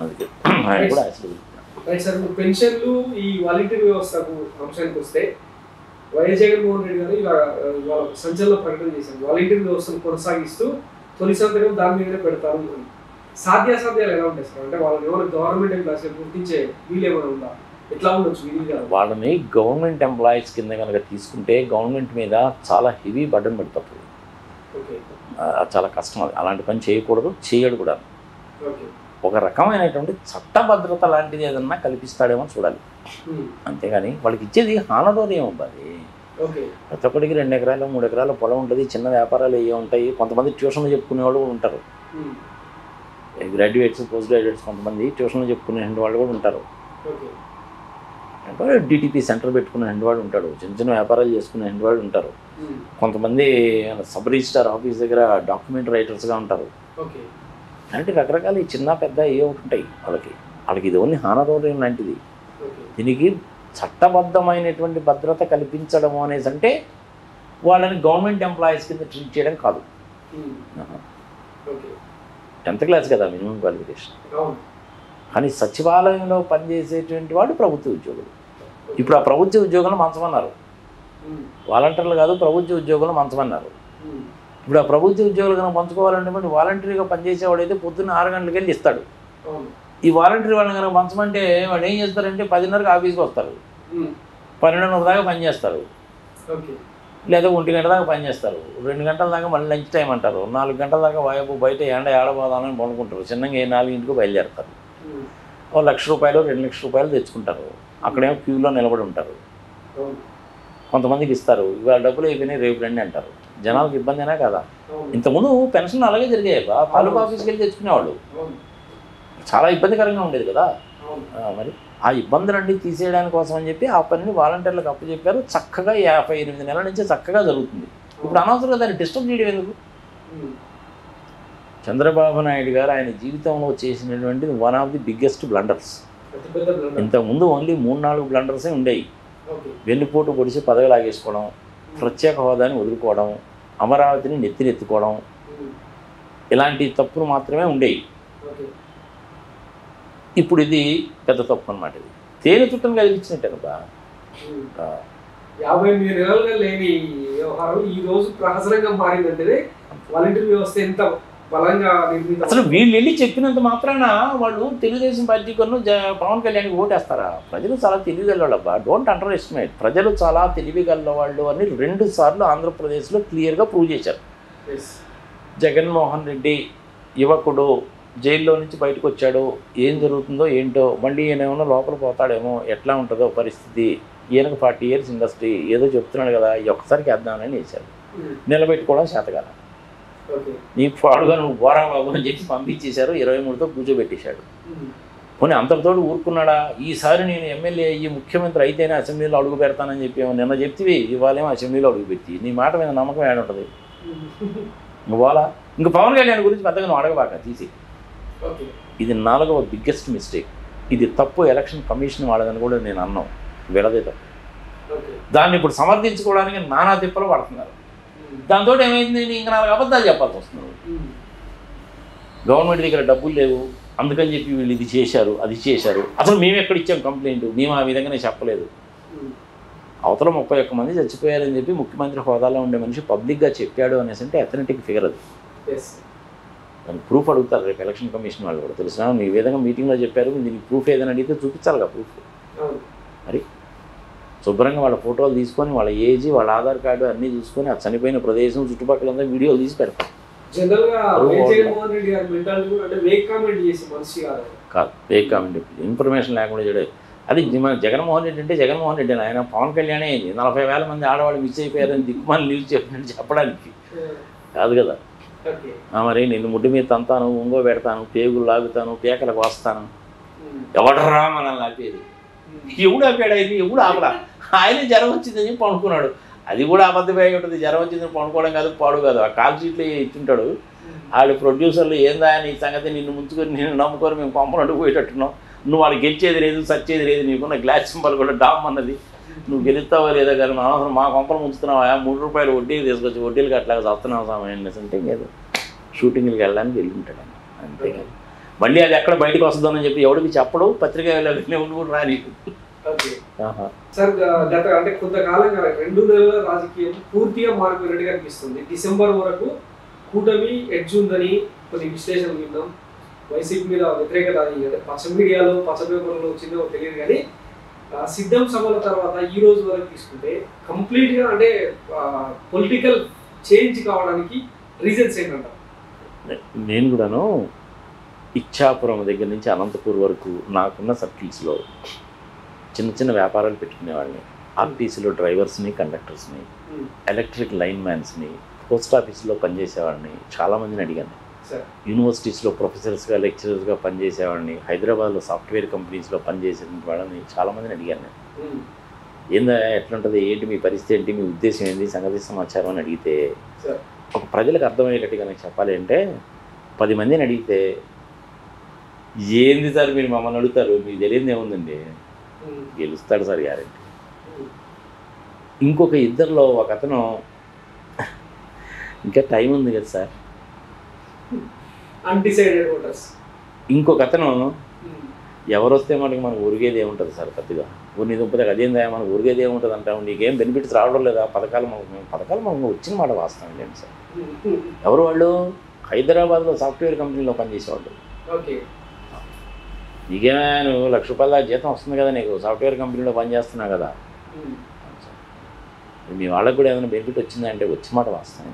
అందుకే ఆయన కూడా ఆశలు వదులుకున్నాడు. పెన్షన్లు ఈ వాలంటీర్ వ్యవస్థకు అంశానికి వస్తే, వైఎస్ జగన్మోహన్ రెడ్డి గారు ఇవాళ సంచలన ప్రకటన చేశారు. వాలంటీర్ వ్యవస్థను కొనసాగిస్తూ తొలి సంతకం దాని మీదనే పెడతారు అని. సాధ్యాసాధ్యాలు ఎలా ఉంటాయి సార్? అంటే వాళ్ళని ఎవరు గవర్నమెంట్ ఎంప్లాయీస్ గుర్తించే వీలు ఏమైనా ఉందా? ఎట్లా ఉండొచ్చు వీలు కాదు? వాళ్ళని గవర్నమెంట్ ఎంప్లాయీస్ కింద కనుక తీసుకుంటే గవర్నమెంట్ మీద చాలా హెవీ బర్డన్ పెడతారు. చాలా కష్టం. అది అలాంటి పని చేయకూడదు, చేయడు కూడా. ఒక రకమైనటువంటి చట్టభద్రత లాంటిది ఏదన్నా కల్పిస్తాడేమో చూడాలి, అంతేగాని వాళ్ళకి ఇచ్చేది హానదోదయం ఉంటుంది. ప్రతి ఒక్కడికి 2 ఎకరాలు 3 ఎకరాల పొలం ఉంటుంది, చిన్న వ్యాపారాలు ఏ ఉంటాయి, కొంతమంది ట్యూషన్లు చెప్పుకునే వాళ్ళు కూడా ఉంటారు. గ్రాడ్యుయేట్స్ పోస్ట్ గ్రాడ్యుయేట్స్ కొంతమంది ట్యూషన్లు చెప్పుకునే వాళ్ళు కూడా ఉంటారు. ఓకే. అంటే డిటిపి సెంటర్ పెట్టుకునే వాడు ఉంటాడు, చిన్న చిన్న వ్యాపారాలు చేసుకునే వాడు ఉంటారు. కొంతమంది సబ్ రిజిస్టార్ ఆఫీస్ దగ్గర డాక్యుమెంట్ రైటర్స్గా ఉంటారు. ఓకే. అంటే రకరకాల ఈ చిన్న పెద్ద ఏ ఒకటి ఉంటాయి వాళ్ళకి ఇది ఓన్లీ హానరోరియం లాంటిది. దీనికి చట్టబద్ధమైనటువంటి భద్రత కల్పించడం అనేసి అంటే వాళ్ళని గవర్నమెంట్ ఎంప్లాయీస్ కింద ట్రీట్ చేయడం కాదు. 10th క్లాస్ కదా మినిమం క్వాలిఫికేషన్. కానీ సచివాలయంలో పనిచేసేటువంటి వాడు ప్రభుత్వ ఉద్యోగులు. ఇప్పుడు ఆ ప్రభుత్వ ఉద్యోగులు మంచమన్నారు, వాలంటీర్లు కాదు ప్రభుత్వ ఉద్యోగులు మంచమన్నారు. ఇప్పుడు ఆ ప్రభుత్వ ఉద్యోగులు కనుక పంచుకోవాలంటే మరి వాలంటీర్గా పనిచేసేవాడు అయితే పొద్దున్న 6 గంటలకు వెళ్ళి ఇస్తాడు. ఈ వాలంటీర్ వాళ్ళని కనుక పంచమంటే వాళ్ళు ఏం చేస్తారంటే 10:30కి ఆఫీస్కి వస్తారు, 12:30 దాకా పనిచేస్తారు, లేదా 1 గంట దాకా పనిచేస్తారు, 2 గంటల దాకా మళ్ళీ లంచ్ టైం అంటారు, 4 గంటల దాకా బయట ఎండ ఏడబోదామని పడుకుంటారు, చిన్నగా 4ంటికి బయలుదేరుతారు. ఓ ₹1,00,000 ₹2,00,000 తెచ్చుకుంటారు, అక్కడేమో క్యూలో నిలబడి ఉంటారు. కొంతమందికి ఇస్తారు, ఇవాళ డబ్బులు అయిపోయినాయి రేపు రండి అంటారు. జనాలకు ఇబ్బంది అయినా కదా. ఇంతకుముందు పెన్షన్ అలాగే జరిగాయి, తాలూకా ఆఫీస్కి వెళ్ళి తెచ్చుకునేవాళ్ళు, చాలా ఇబ్బందికరంగా ఉండేది కదా. మరి ఆ ఇబ్బందులన్నీ తీసేయడానికి కోసం అని చెప్పి ఆ పనిని వాలంటీర్లకు అప్పచెప్పారు. చక్కగా 58 నెలల నుంచి చక్కగా జరుగుతుంది. ఇప్పుడు అనవసరంగా దాన్ని డిస్టర్బ్ చేయడం ఎందుకు? చంద్రబాబు నాయుడు గారు ఆయన జీవితంలో చేసినటువంటిది one of the biggest blunders. ఇంతకుముందు ఓన్లీ 3-4 బ్లండర్సే ఉండేవి. వెన్నుపోటు పొడిచి పదవి లాగేసుకోవడం, ప్రత్యేక హోదాని వదులుకోవడం, అమరావతిని నెత్తినెత్తుకోవడం, ఇలాంటి తప్పులు మాత్రమే ఉండేవి. ఇప్పుడు ఇది పెద్ద తప్పు అన్నమాట. ఇది తేనె చుట్టం కలిగించినట్టే కదా. 58 నెలలుగా లేని వ్యవహారం ఈ రోజు ప్రహసనంగా మారిందంటే వాలంటీర్ వ్యవస్థ ఎంత బలంగా నిర్మితం. అసలు వీళ్ళు వెళ్ళి చెప్పినంత మాత్రాన వాళ్ళు తెలుగుదేశం పార్టీ కొను పవన్ కళ్యాణ్కి ఓటేస్తారా? ప్రజలు చాలా తెలివిగలవాళ్ళబ్బా, డోంట్ అండర్ ఎస్టిమేట్. ప్రజలు చాలా తెలివిగలవాళ్ళు అని 2 సార్లు ఆంధ్రప్రదేశ్లో క్లియర్గా ప్రూవ్ చేశారు. జగన్మోహన్ రెడ్డి యువకుడు జైల్లో నుంచి బయటకు వచ్చాడు, ఏం జరుగుతుందో ఏంటో, మళ్ళీ ఈయన ఏమన్నా లోపల పోతాడేమో, ఎట్లా ఉంటుందో పరిస్థితి, ఈయనకు 40 years ఇండస్ట్రీ ఏదో చెప్తున్నాడు కదా, ఒక్కసారికి వేద్దామని వేశారు. నిలబెట్టుకోవడం చేతగాల, నీ పాడుగా నువ్వు పోరా బాబు అని చెప్పి పంపించేశారు. 23తో కూర్చోబెట్టేశాడు. పోనీ అంతటితో ఊరుకున్నాడా? ఈసారి నేను ఎమ్మెల్యే అయ్యి ముఖ్యమంత్రి అయితేనే అసెంబ్లీలో అడుగు పెడతానని చెప్పి నిన్న చెప్తివి, ఇవాళేమో అసెంబ్లీలో అడుగు పెట్టి నీ మాట మీద నమ్మకం ఏడుంటుంది నువ్వు పోలా. ఇంక పవన్ కళ్యాణ్ గురించి పెద్దగా నువ్వు అడగబాక తీసి. ఇది 4వ బిగ్గెస్ట్ మిస్టేక్. ఇది తప్పు ఎలక్షన్ కమిషన్ వాళ్ళదని కూడా నేను అన్నాను, వీళ్ళదే తప్పు. దాన్ని ఇప్పుడు సమర్థించుకోవడానికి నానా తిప్పలు పడుతున్నారు. దాంతో ఏమైంది, ఇంకా 4 అబద్ధాలు చెప్పాల్సి వస్తున్నారు. గవర్నమెంట్ దగ్గర డబ్బులు లేవు అందుకని చెప్పి వీళ్ళు ఇది చేశారు అది చేశారు. అసలు మేము ఎక్కడ ఇచ్చాం కంప్లైంట్, మేము ఆ విధంగానే చెప్పలేదు. అవతల 31 మంది చచ్చిపోయారని చెప్పి ముఖ్యమంత్రి హోదాలో ఉండే మనిషి పబ్లిక్గా చెప్పాడు అనేసి అంటే అథెంటిక్ ఫిగర్ అది. దాని ప్రూఫ్ అడుగుతారు రేపు ఎలక్షన్ కమిషన్ వాళ్ళు కూడా. తెలిసిన మీ విధంగా మీటింగ్లో చెప్పారు, దీనికి ప్రూఫ్ ఏదైనా అడిగితే చూపించాలి కదా ప్రూఫ్. మరి శుభ్రంగా వాళ్ళ ఫోటోలు తీసుకొని వాళ్ళ ఏజ్ వాళ్ళ ఆధార్ కార్డు అన్నీ చూసుకొని ఆ చనిపోయిన ప్రదేశం చుట్టుపక్కల వీడియోలు తీసి పెడతారు. కాదు ఫేక్ కామెంట్, ఇన్ఫర్మేషన్ లేకుండా చేయడం. అది మన జగన్మోహన్ రెడ్డి అంటే జగన్మోహన్ రెడ్డి ఆయన పవన్ కళ్యాణే అయింది. 40,000 మంది ఆడవాళ్ళు మిస్ అయిపోయారని దిక్కుమాలి న్యూస్ చెప్పినట్టు చెప్పడానికి కాదు కదా. మరి నిన్ను ముడ్డు మీద తంతాను, ఒంగో పెడతాను, పేగులు లాగుతాను, పేకలకు వస్తాను, ఎవడరా మనల్ని ఆపేది? ఎవడు ఆపాడు? ఆయన ఎవడు ఆపడా? ఆయన జ్వరం వచ్చిందని చెప్పి పడుకున్నాడు. అది కూడా అబద్ధమే అయి ఉంటుంది. జ్వరం వచ్చిందని పడుకోవడం కాదు, పాడు కాదు. ఆ కాల్ షీట్లు ఇచ్చుంటాడు. వాళ్ళు ప్రొడ్యూసర్లు ఏందా నీ సంగతి, నిన్ను ముంచుకొని నిన్ను నమ్ముకొని మేము పంపనట్టు పోయేటట్టున్నాం, నువ్వు వాళ్ళు గెలిచేది లేదు సచ్చేది లేదు, నీకున్న గ్లాస్ సింబల్ కూడా డామ్ అన్నది, నువ్వు గెలుస్తావో లేదో కానీ అనవసరం మా కొంపలు ముంచుతున్నావా, ₹3 వడ్డీకి తీసుకొచ్చి వడ్డీలకి అట్లాగా చస్తున్నావు సమయం అంటే లేదు, షూటింగ్కి వెళ్ళడానికి వెళ్ళి ఉంటాడు అంతేగాని మళ్ళీ అది ఎక్కడ బయటకు వస్తుందని చెప్పి ఎవరికి చెప్పడు, పత్రికా ఉండి కూడా రాని. సార్ గత అంటే కొంతకాలంగా 2 నెలల రాజకీయం పూర్తిగా మారిపోయినట్టుగా అనిపిస్తుంది. డిసెంబర్ వరకు కూటమి ఎడ్జ్ ఉందని కొన్ని విశ్లేషణలు విన్నాం. వైసీపీ మీద వ్యతిరేకత పచ్చ మీడియాలో పచ్చ పేపర్లో వచ్చిందో తెలియదు కానీ సిద్ధం సభల తర్వాత ఈ రోజు వరకు తీసుకుంటే కంప్లీట్గా అంటే పొలిటికల్ చేంజ్ కావడానికి రీజన్స్ ఏంటంటారు? నేను కూడాను ఇచ్చాపురం దగ్గర నుంచి అనంతపూర్ వరకు నాకున్న సర్కిల్స్లో చిన్న చిన్న వ్యాపారాలు పెట్టుకునేవాడిని. ఆర్టీసీలో డ్రైవర్స్ని, కండక్టర్స్ని, ఎలక్ట్రిక్ లైన్ మ్యాన్స్ని, పోస్ట్ ఆఫీస్లో పనిచేసేవాడిని, చాలామందిని అడిగాను. యూనివర్సిటీస్లో ప్రొఫెసర్స్గా లెక్చరర్స్గా పనిచేసేవాడిని, హైదరాబాద్లో సాఫ్ట్వేర్ కంపెనీస్లో పనిచేసిన వాళ్ళని చాలామందిని అడిగాను నేను. ఏందా ఎట్లుంటుంది, ఏంటి మీ పరిస్థితి, ఏంటి మీ ఉద్దేశం ఏంటి, సంగతి సమాచారం అని అడిగితే ఒక ప్రజలకు అర్థమయ్యేటట్టుగా నాకు చెప్పాలి అంటే 10 మందిని అడిగితే ఏంది సార్ మీరు మమ్మల్ని అడుగుతారు, మీకు తెలియదు ఏముందండి, గెలుస్తాడు సార్ గ్యారెంటీ. ఇంకొక ఇద్దరిలో ఒక అతను ఇంకా టైం ఉంది కదా సార్, అన్డిసైడెడ్ ఓటర్స్. ఇంకొక అతను ఎవరు వస్తే మనకు ఒరిగేది ఏముంటుంది సార్, కొద్దిగా కొన్ని దుంపదకి అదేందా మనకు ఒరిగేది ఏముంటుంది అంటాము, నీకేం బెనిఫిట్స్ రావడం లేదా, పథకాలు మనకు వచ్చిన మాట వాస్తవం లేండి సార్. ఎవరు వాళ్ళు? హైదరాబాద్లో సాఫ్ట్వేర్ కంపెనీలో పనిచేసేవాళ్ళు. నీకేమే నువ్వు ₹1,00,000 జీతం వస్తుంది కదా, నీకు సాఫ్ట్వేర్ కంపెనీలో పనిచేస్తున్నావు కదా, మీ వాళ్ళకు కూడా ఏమైనా బెనిఫిట్ వచ్చిందా అంటే వచ్చిన మాట వాస్తవం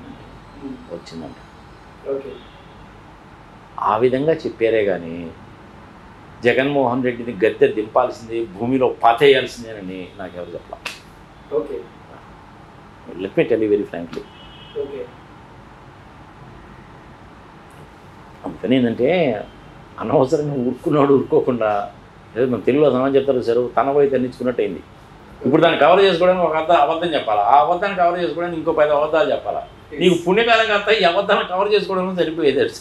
వచ్చిందంట. ఆ విధంగా చెప్పారే కానీ జగన్మోహన్ రెడ్డిని గద్దె దింపాల్సింది, భూమిలో పాతేయాల్సిందేనని నాకెవరు చెప్పాలి. Let me tell you very frankly. అందుకని ఏంటంటే అనవసరంగా ఊరుకోకుండా ఏదో మన తెలుగులో సమాజం చెప్తారు సార్, తన పోయి తన్నించుకున్నట్టు అయింది. ఇప్పుడు దాన్ని కవర్ చేసుకోవడానికి ఒక అబద్ధం చెప్పాలా, ఆ అబద్ధాన్ని కవర్ చేసుకోవడానికి ఇంకో 10 అబద్ధాలు చెప్పాలా. నీకు పుణ్యకాలం కాస్త ఈ అబద్ధాన్ని కవర్ చేసుకోవడం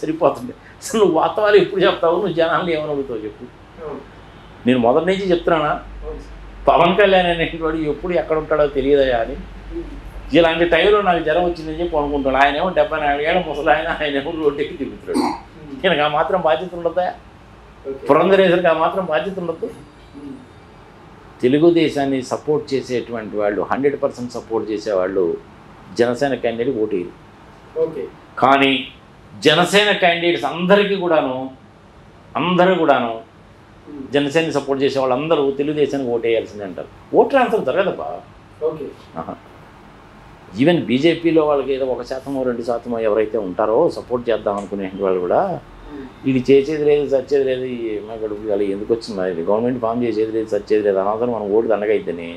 సరిపోతుంది. అసలు నువ్వు వాస్తవాలు ఎప్పుడు చెప్తావు, నువ్వు జనాలు ఏమని అడుగుతావు చెప్పు. నేను మొదటి నుంచి చెప్తున్నానా, పవన్ కళ్యాణ్ అనేటువంటి ఎప్పుడు ఎక్కడ ఉంటాడో తెలియదయా అని. ఇలాంటి టైంలో నాకు జ్వరం వచ్చిందని చెప్పి అనుకుంటాడు. ఆయనేమో 74 ఏళ్ళ ముసలాయన, ఆయనేమో రోడ్డుకి తిరుగుతున్నాడు. ఈయనకు ఆ మాత్రం బాధ్యత ఉండదా? పురంధరేశ్వరికి ఆ మాత్రం బాధ్యత ఉండదు? తెలుగుదేశాన్ని సపోర్ట్ చేసేటువంటి వాళ్ళు 100% సపోర్ట్ చేసేవాళ్ళు జనసేన క్యాండిడేట్ ఓటేరు. కానీ జనసేన క్యాండిడేట్స్ అందరూ కూడాను జనసేనని సపోర్ట్ చేసే వాళ్ళందరూ తెలుగుదేశానికి ఓటేయాల్సిందే అంటారు. Vote transfer జరగదబ్బా. ఈవెన్ బీజేపీలో వాళ్ళకి ఏదో 1% 2% ఎవరైతే ఉంటారో సపోర్ట్ చేద్దాం అనుకునే వాళ్ళు కూడా ఇది చేసేది లేదు, చచ్చేది లేదు, గడుపు వాళ్ళు ఎందుకు వచ్చింది, ఇది గవర్నమెంట్ ఫామ్ చేసేది లేదు, చచ్చేది లేదు, అనవసరం మనం ఓటు దండగైతేనే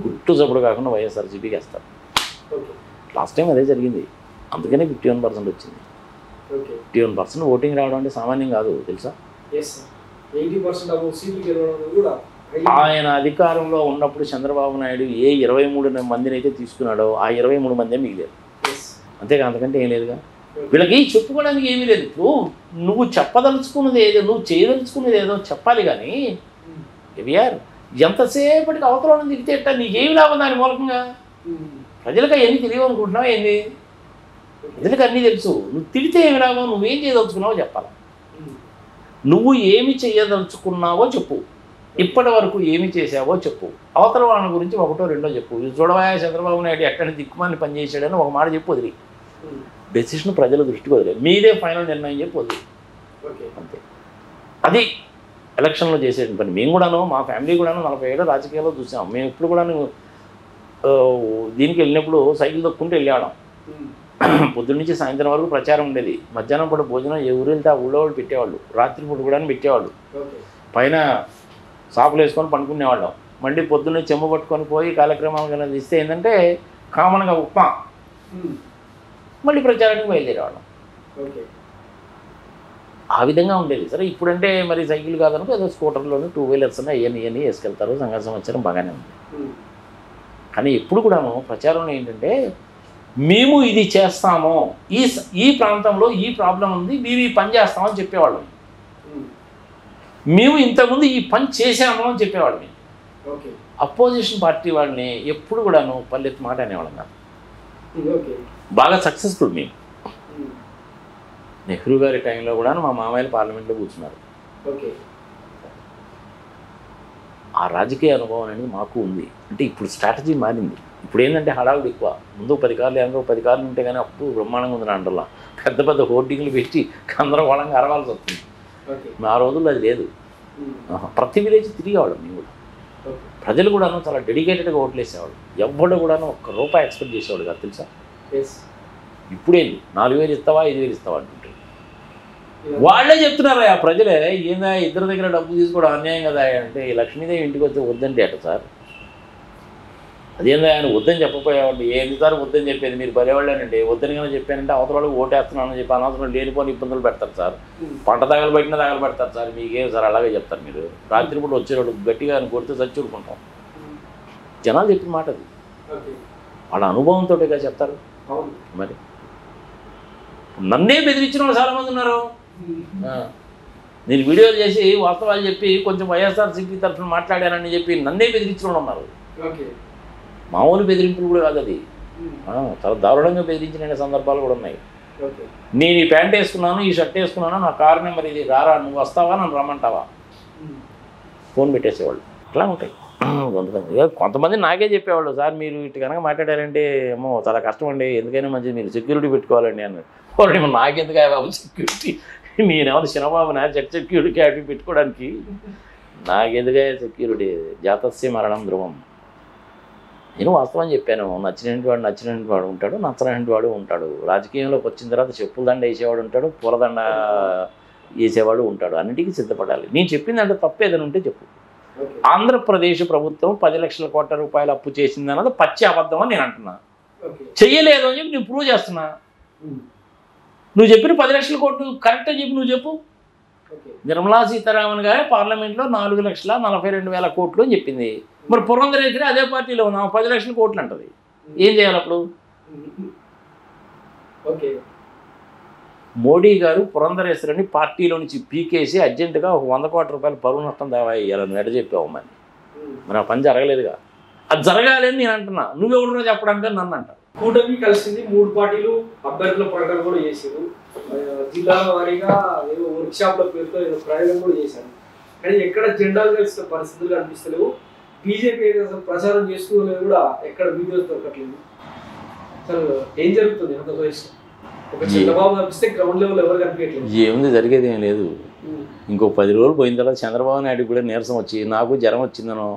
గుట్టు చప్పుడు కాకుండా వైఎస్ఆర్సీపీకి వేస్తారు. లాస్ట్ టైం అదే జరిగింది. అందుకనే 51% వచ్చింది. 51% ఓటింగ్ రావడం అంటే సామాన్యం కాదు తెలుసా. ఆయన అధికారంలో ఉన్నప్పుడు చంద్రబాబు నాయుడు ఏ 23 మందిని అయితే తీసుకున్నాడో ఆ 23 మందే మిగిలేదు. అంతేగా, అంతకంటే ఏం లేదుగా. వీళ్ళకి చెప్పుకోవడానికి ఏమీ లేదు. ఇప్పుడు నువ్వు చెప్పదలుచుకున్నది ఏదో, నువ్వు చేయదలుచుకున్నది ఏదో చెప్పాలి. కానీ కేవీఆర్ ఎంతసేపటికి అవతల దిగితే ఎట్టా, నీకేమి లాభం దాని మూలకంగా? ప్రజలకు అవన్నీ తెలియవు అనుకుంటున్నావు ఏంది? ప్రజలకు అన్నీ తెలుసు. నువ్వు తిడితే ఏమి లాభం, నువ్వేం చేయదలుచుకున్నావో చెప్పాలి. నువ్వు ఏమి చేయదలుచుకున్నావో చెప్పు, ఇప్పటి వరకు ఏమి చేసావో చెప్పు, అవతల వాళ్ళ గురించి 1 2 చెప్పు. ఇది చూడవా చంద్రబాబు నాయుడు ఎక్కడి దిక్కుమాన్ని పనిచేసాడని ఒక మాట చెప్పు, వదిలి డెసిషన్ ప్రజల దృష్టికి వదిలే, మీదే ఫైనల్ నిర్ణయం చెప్పి వదిలి అంతే. అది ఎలక్షన్లో చేసేటువంటి పని. మేము కూడాను, మా ఫ్యామిలీ కూడాను 40 ఏళ్ళు రాజకీయాల్లో చూసాం. మేము ఇప్పుడు కూడాను దీనికి వెళ్ళినప్పుడు సైకిల్ తొక్కుంటూ వెళ్ళేవాళ్ళం. పొద్దున్న నుంచి సాయంత్రం వరకు ప్రచారం ఉండేది. మధ్యాహ్నం పూట భోజనం ఏ ఊరు వెళ్తే ఆ ఊళ్ళో వాళ్ళు పెట్టేవాళ్ళు, రాత్రిపూట కూడా పెట్టేవాళ్ళు. పైన సాపులు వేసుకొని పండుకునేవాళ్ళం. మళ్ళీ పొద్దున్నే చెమ్మ పట్టుకొని పోయి కార్యక్రమాలు ఇస్తే ఏంటంటే కామన్గా ఉప్మా, మళ్ళీ ప్రచారానికి బయలుదేరేవాళ్ళం. ఆ విధంగా ఉండేది. సరే ఇప్పుడంటే మరి సైకిల్ కాదనుకో ఏదో స్కూటర్లోనే 2 వీలర్స్ ఇవన్నీ వేసుకెళ్తారు. సంఘ సంవత్సరం బాగానే ఉంది. కానీ ఎప్పుడు కూడాను ప్రచారంలో ఏంటంటే మేము ఇది చేస్తాము, ఈ ప్రాంతంలో ఈ ప్రాబ్లం ఉంది, మేము ఈ పని చేస్తామని చెప్పేవాళ్ళం. మేము ఇంతకుముందు ఈ పని చేసాము అని చెప్పేవాళ్ళం. అపోజిషన్ పార్టీ వాళ్ళని ఎప్పుడు కూడాను పల్లెత్తి మాట అనేవాళ్ళం కాదు. బాగా సక్సెస్ఫుల్ మేము. నెహ్రూ గారి టైంలో కూడా మా మామయ్యలు పార్లమెంట్లో కూర్చున్నారు. ఆ రాజకీయ అనుభవం అనేది మాకు ఉంది. అంటే ఇప్పుడు స్ట్రాటజీ మారింది. ఇప్పుడు ఏంటంటే హడావుడు ఎక్కువ. ముందు 10 కార్లు వెనక 10 కార్లు ఉంటే కానీ అప్పుడు బ్రహ్మాండంగా ఉంది. అంటలా పెద్ద పెద్ద హోర్డింగ్లు పెట్టి గందరగోళంగా అరవాల్సి వస్తుంది. ఆ రోజుల్లో అది లేదు. ప్రతి విలేజ్ తిరిగేవాళ్ళం మేము కూడా. ప్రజలు కూడాను చాలా డెడికేటెడ్గా ఓట్లేసేవాళ్ళు. ఎవరు కూడాను ₹1 ఎక్స్పెక్ట్ చేసేవాడు కాదు తెలుసా. ఇప్పుడేంది 4,000 ఇస్తావా 5,000 ఇస్తావా అంటుంటారు. వాళ్ళే చెప్తున్నారు ఆ ప్రజలే, ఏందా ఇద్దరి దగ్గర డబ్బు తీసుకోవడం అన్యాయం కదా అంటే, ఈ లక్ష్మీదేవి ఇంటికి వస్తే వద్దంటే అట సార్. అదేందా ఆయన వద్దని చెప్పపోయేవాడు ఎన్నిసార్లు వద్దని చెప్పేది మీరు భలేవాళ్ళేనండి వద్దని కానీ చెప్పానంటే అవతల వాళ్ళకి ఓటేస్తున్నానని చెప్పి అనవసరం లేనిపోని ఇబ్బందులు పెడతారు సార్ పంట తగలబెట్టినా తగలబెడతారు సార్ మీకేం సార్ అలాగే చెప్తారు మీరు రాత్రిపూట వచ్చేవాడు గట్టిగా ఆయన కొడితే చచ్చి ఊరుకుంటాం జనాలు చెప్పిన మాట అది వాళ్ళ అనుభవంతోటిగా చెప్తారు మరి నన్నే బెదిరించిన వాళ్ళు చాలామంది ఉన్నారు నేను వీడియోలు చేసి వాస్తవాలు చెప్పి కొంచెం వైఎస్ఆర్సీపీ తరఫున మాట్లాడానని చెప్పి నన్నే బెదిరించిన వాళ్ళు ఉన్నారు మామూలు బెదిరింపులు కూడా కాదు అది చాలా దారుణంగా బెదిరించిన సందర్భాలు కూడా ఉన్నాయి నేను ఈ ప్యాంట్ వేసుకున్నాను ఈ షర్ట్ వేసుకున్నాను నా కారు నెంబర్ ఇది రారా నువ్వు వస్తావా నన్ను రమ్మంటావా ఫోన్ పెట్టేసేవాళ్ళు అట్లా ఉంటాయి కొంతమంది నాకే చెప్పేవాళ్ళు సార్ మీరు ఇటు కనుక మాట్లాడారంటే ఏమో చాలా కష్టం అండి ఎందుకైనా మంచిది మీరు సెక్యూరిటీ పెట్టుకోవాలండి అన్నాడు నాకెందుకు బాబు సెక్యూరిటీ నేనేమో చిన్నబాబు నా సెక్యూరిటీ క్యాబిన్ పెట్టుకోవడానికి నాకెందుకే సెక్యూరిటీ జాతస్య మరణం ధ్రువం నేను వాస్తవం చెప్పాను నచ్చినటువంటి వాడు ఉంటాడు నచ్చనటువంటి వాడు ఉంటాడు రాజకీయంలోకి వచ్చిన తర్వాత చెప్పుల దండ వేసేవాడు ఉంటాడు పూలదండ వేసేవాడు ఉంటాడు అన్నిటికీ సిద్ధపడాలి నేను చెప్పిందంటే తప్పు ఏదైనా ఉంటే చెప్పు ఆంధ్రప్రదేశ్ ప్రభుత్వం 10 లక్షల కోట్ల రూపాయలు అప్పు చేసింది అన్నది పచ్చి అబద్ధం అని నేను అంటున్నా చెయ్యలేదు అని చెప్పి నేను ప్రూవ్ చేస్తున్నా నువ్వు చెప్పిన 10 లక్షల కోట్లు కరెక్ట్ అని చెప్పి నువ్వు చెప్పు నిర్మలా సీతారామన్ గారే పార్లమెంట్లో 4,42,000 కోట్లు అని చెప్పింది మరి పురంధరేశ్వరి అదే పార్టీలో ఉన్నా 10 లక్షల కోట్లు అంటది ఏం చేయాలి అప్పుడు మోడీ గారు పురంధరేశ్వరిని పార్టీలో నుంచి పీకేసి అర్జెంటుగా 100 కోట్ల రూపాయలు పరువు నష్టం దావా వేయాలని ఎడ చెప్పావు మరి ఆ పని జరగలేదుగా అది జరగాలి అని నేను అంటున్నా నువ్వెవడో చెప్పడానికి నన్ను అంట కూటమి కలిసింది 3 పార్టీలు అభ్యర్థుల ప్రకటన కూడా చేశారు జిల్లాల వారీగా ఏదో వర్క్ షాప్ల పేరుతో ఏదో ప్రయోగం కూడా చేశారు కానీ ఎక్కడ జెండాలు కలిసిన పరిస్థితులు కనిపిస్తలేవు బీజేపీ అసలు ప్రచారం చేసుకోలేదు కూడా ఎక్కడ వీడియోస్ దొరకట్లేదు అసలు ఏం జరుగుతుంది ఆంధ్రప్రదేశ్ ఒక చంద్రబాబు తప్పిస్తే గ్రౌండ్ లెవెల్ ఎవరు కనిపించట్లేదు ఏముంది జరిగేది ఏం లేదు ఇంకో 10 రోజులు పోయిన తర్వాత చంద్రబాబు నాయుడు కూడా నీరసం వచ్చి నాకు జ్వరం వచ్చిందనో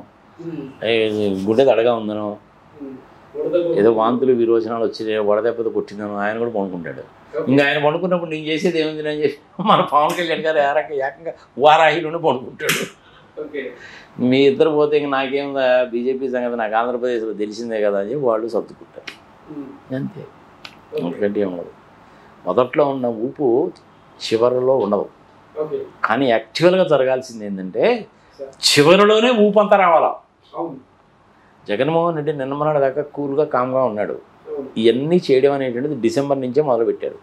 గుండె దడగా ఉందనో ఏదో వాంతులు విరోచనాలు వచ్చినాయి వడదెబ్బతో కొట్టిందనో ఆయన కూడా పండుకుంటాడు ఇంకా ఆయన పండుకున్నప్పుడు నేను చేసేది ఏముంది అని చెప్పి మన పవన్ కళ్యాణ్ గారు ఏకంగా వారాహిలోనే పండుకుంటాడు మీ ఇద్దరు పోతే ఇంక నాకేముందా బీజేపీ సంగతి నాకు ఆంధ్రప్రదేశ్లో తెలిసిందే కదా అని చెప్పి వాళ్ళు సర్దుకుంటారు అంతే ఎందుకంటే ఉండదు మొదట్లో ఉన్న ఊపు చివరిలో ఉండదు కానీ యాక్చువల్గా జరగాల్సింది ఏంటంటే చివరిలోనే ఊపు అంతా రావాలా జగన్మోహన్ రెడ్డి నిన్నమన్నాడు దాకా కూల్గా కామ్గా ఉన్నాడు ఇవన్నీ చేయడం అనేటువంటిది డిసెంబర్ నుంచే మొదలుపెట్టారు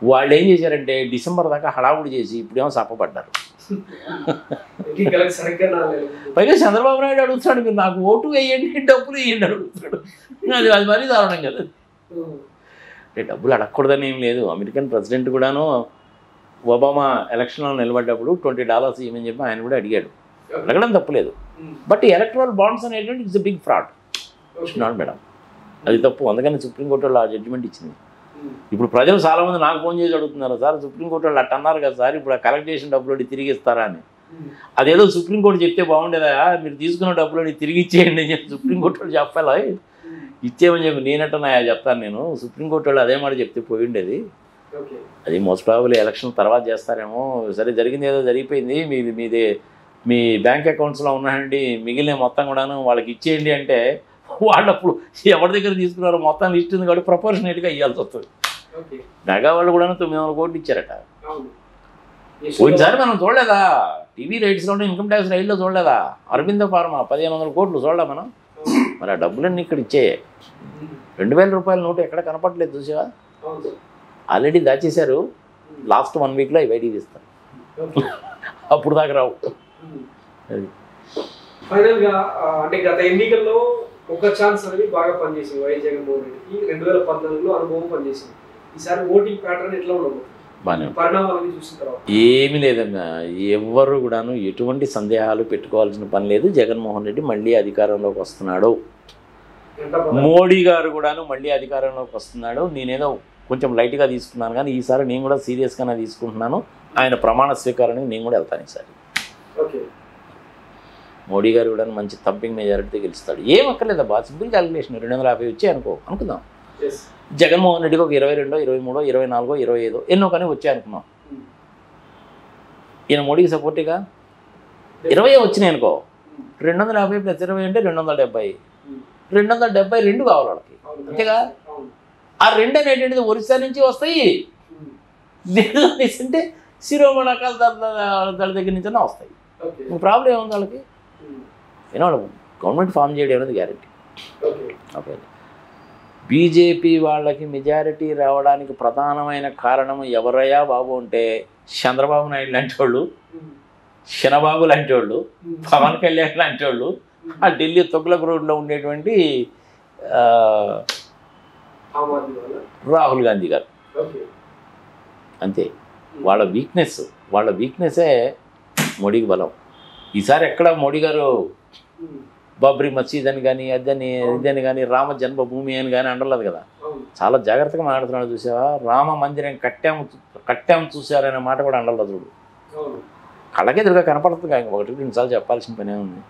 వాళ్ళు ఏం చేశారంటే డిసెంబర్ దాకా హడావుడి చేసి ఇప్పుడేమో సప్పపడ్డారు పైగా చంద్రబాబు నాయుడు అడుగుతాడు మీరు నాకు ఓటు వేయండి డబ్బులు వేయండి అడుగుతాడు అది మరీ దారుణం కదా అంటే డబ్బులు అడగకూడదని ఏం లేదు అమెరికన్ ప్రెసిడెంట్ కూడాను ఒబామా ఎలక్షన్లో నిలబడ్డప్పుడు $20 ఇవ్వమని చెప్పి ఆయన కూడా అడిగాడు అడగడం తప్పులేదు బట్ ఎలక్ట్రల్ బాండ్స్ అనేటువంటి it's big fraud not madam అది తప్పు అందుకని సుప్రీంకోర్టు వాళ్ళు ఆ జడ్జిమెంట్ ఇచ్చింది ఇప్పుడు ప్రజలు చాలామంది నాకు ఫోన్ చేసి అడుగుతున్నారు సార్ సుప్రీంకోర్టు వాళ్ళు అట్ట అన్నారు కదా సార్ ఇప్పుడు ఆ కలెక్ట్ చేసిన డబ్బులు తిరిగి ఇస్తారా అని అదేదో సుప్రీంకోర్టు చెప్తే బాగుండేదా మీరు తీసుకున్న డబ్బులు తిరిగి ఇచ్చేయండి అని చెప్పి సుప్రీంకోర్టు వాళ్ళు చెప్పాలా ఇచ్చేయమని చెప్పి నేనట్టనా చెప్తాను నేను సుప్రీంకోర్టు వాళ్ళు అదే మాట చెప్తే పోయి ఉండేది అది మోస్ట్ ప్రాబబ్లీ ఎలక్షన్ తర్వాత చేస్తారేమో సరే జరిగింది ఏదో జరిగిపోయింది మీదే మీ బ్యాంక్ అకౌంట్స్లో ఉన్నాయండి మిగిలిన మొత్తం కూడాను వాళ్ళకి ఇచ్చేయండి అంటే వాళ్ళప్పుడు ఎవరి దగ్గర తీసుకున్నారో మొత్తం లిస్ట్ ఉంది కాబట్టి ప్రపోర్షనేట్గా ఇవ్వాల్సి వస్తుంది నగా వాళ్ళు కూడా 900 కోట్లు ఇచ్చారట పోయినసారి మనం చూడలేదా టీవీ రైట్స్లో ఇన్కమ్ ట్యాక్స్ రైట్లో చూడలేదా అరవింద ఫార్మా 1500 కోట్లు చూడలే మనం మరి ఆ డబ్బులన్నీ ఇక్కడ ఇచ్చేయే 2000 రూపాయల నోటు ఎక్కడ కనపడలేదు చూసావా ఆల్రెడీ దాచేశారు లాస్ట్ 1 వీక్లో అవి బయటికి తీస్తారు అప్పుడు దాకా రావు ఫైనల్గా అంటే గత ఎన్నికల్లో ఒక ఛాన్స్ అనేది బాగా పనిచేసింది వైఎస్ జగన్మోహన్ రెడ్డికి 2014లో అనుభవం పనిచేసింది ఈసారి ఓటింగ్ ప్యాటర్న్ ఎట్లా ఉండదు పరిణామాలని చూసిన తర్వాత ఏమీ లేదన్నా ఎవరు కూడాను ఎటువంటి సందేహాలు పెట్టుకోవాల్సిన పని లేదు జగన్మోహన్ రెడ్డి మళ్ళీ అధికారంలోకి వస్తున్నాడు మోడీ గారు కూడాను మళ్ళీ అధికారంలోకి వస్తున్నాడు నేనేదో కొంచెం లైట్గా తీసుకున్నాను కానీ ఈసారి నేను కూడా సీరియస్గానే తీసుకుంటున్నాను ఆయన ప్రమాణ స్వీకారానికి నేను కూడా వెళ్తాను ఈసారి మోడీ గారు కూడా మంచి థంపింగ్ మెజారిటీతో గెలుస్తాడు ఏం అక్కర్లేదబ్బా సింపుల్ క్యాలిక్యులేషన్ 250 వచ్చాయి అనుకుందాం జగన్మోహన్ రెడ్డికి ఒక 22, 23, 24, 25 ఎన్నో కానీ వచ్చాయి అనుకున్నాం ఈయన మోడీకి సపోర్ట్గా 20 వచ్చినాయి అనుకో 250 + 20 అంటే 270 272 కావాలి వాళ్ళకి, అంతేగా. ఆ 2 అనేటువంటిది ఒరిస్సా నుంచి వస్తాయి, లేదు అనేసి అంటే శిరోమణకాల దళ దగ్గర నుంచి వస్తాయి. ప్రాబ్లం ఏముంది వాళ్ళకి? వాళ్ళు గవర్నమెంట్ ఫామ్ చేయడం అనేది గ్యారెంటీ. ఓకే, బీజేపీ వాళ్ళకి మెజారిటీ రావడానికి ప్రధానమైన కారణం ఎవరయ్యా బాబు అంటే చంద్రబాబు నాయుడు లాంటి వాళ్ళు, శనబాబు లాంటి వాళ్ళు, పవన్ కళ్యాణ్ లాంటి వాళ్ళు, ఆ ఢిల్లీ తొగ్లక్ రోడ్లో ఉండేటువంటి రాహుల్ గాంధీ గారు. అంతే, వాళ్ళ వీక్నెస్సే మోడీకి బలం. ఈసారి ఎక్కడ మోడీ గారు బాబ్రీ మసీద్ అని కానీ ఇదని కానీ రామ జన్మభూమి అని కానీ అండలేదు కదా, చాలా జాగ్రత్తగా మాట్లాడుతున్నాడు. చూసావా, రామ మందిరం కట్టాము చూసారనే మాట కూడా అండలేదు. చూడు, కళ్ళకెదురుగా కనపడుతుంది కానీ 1-2 సార్లు చెప్పాల్సిన పనే ఉంది.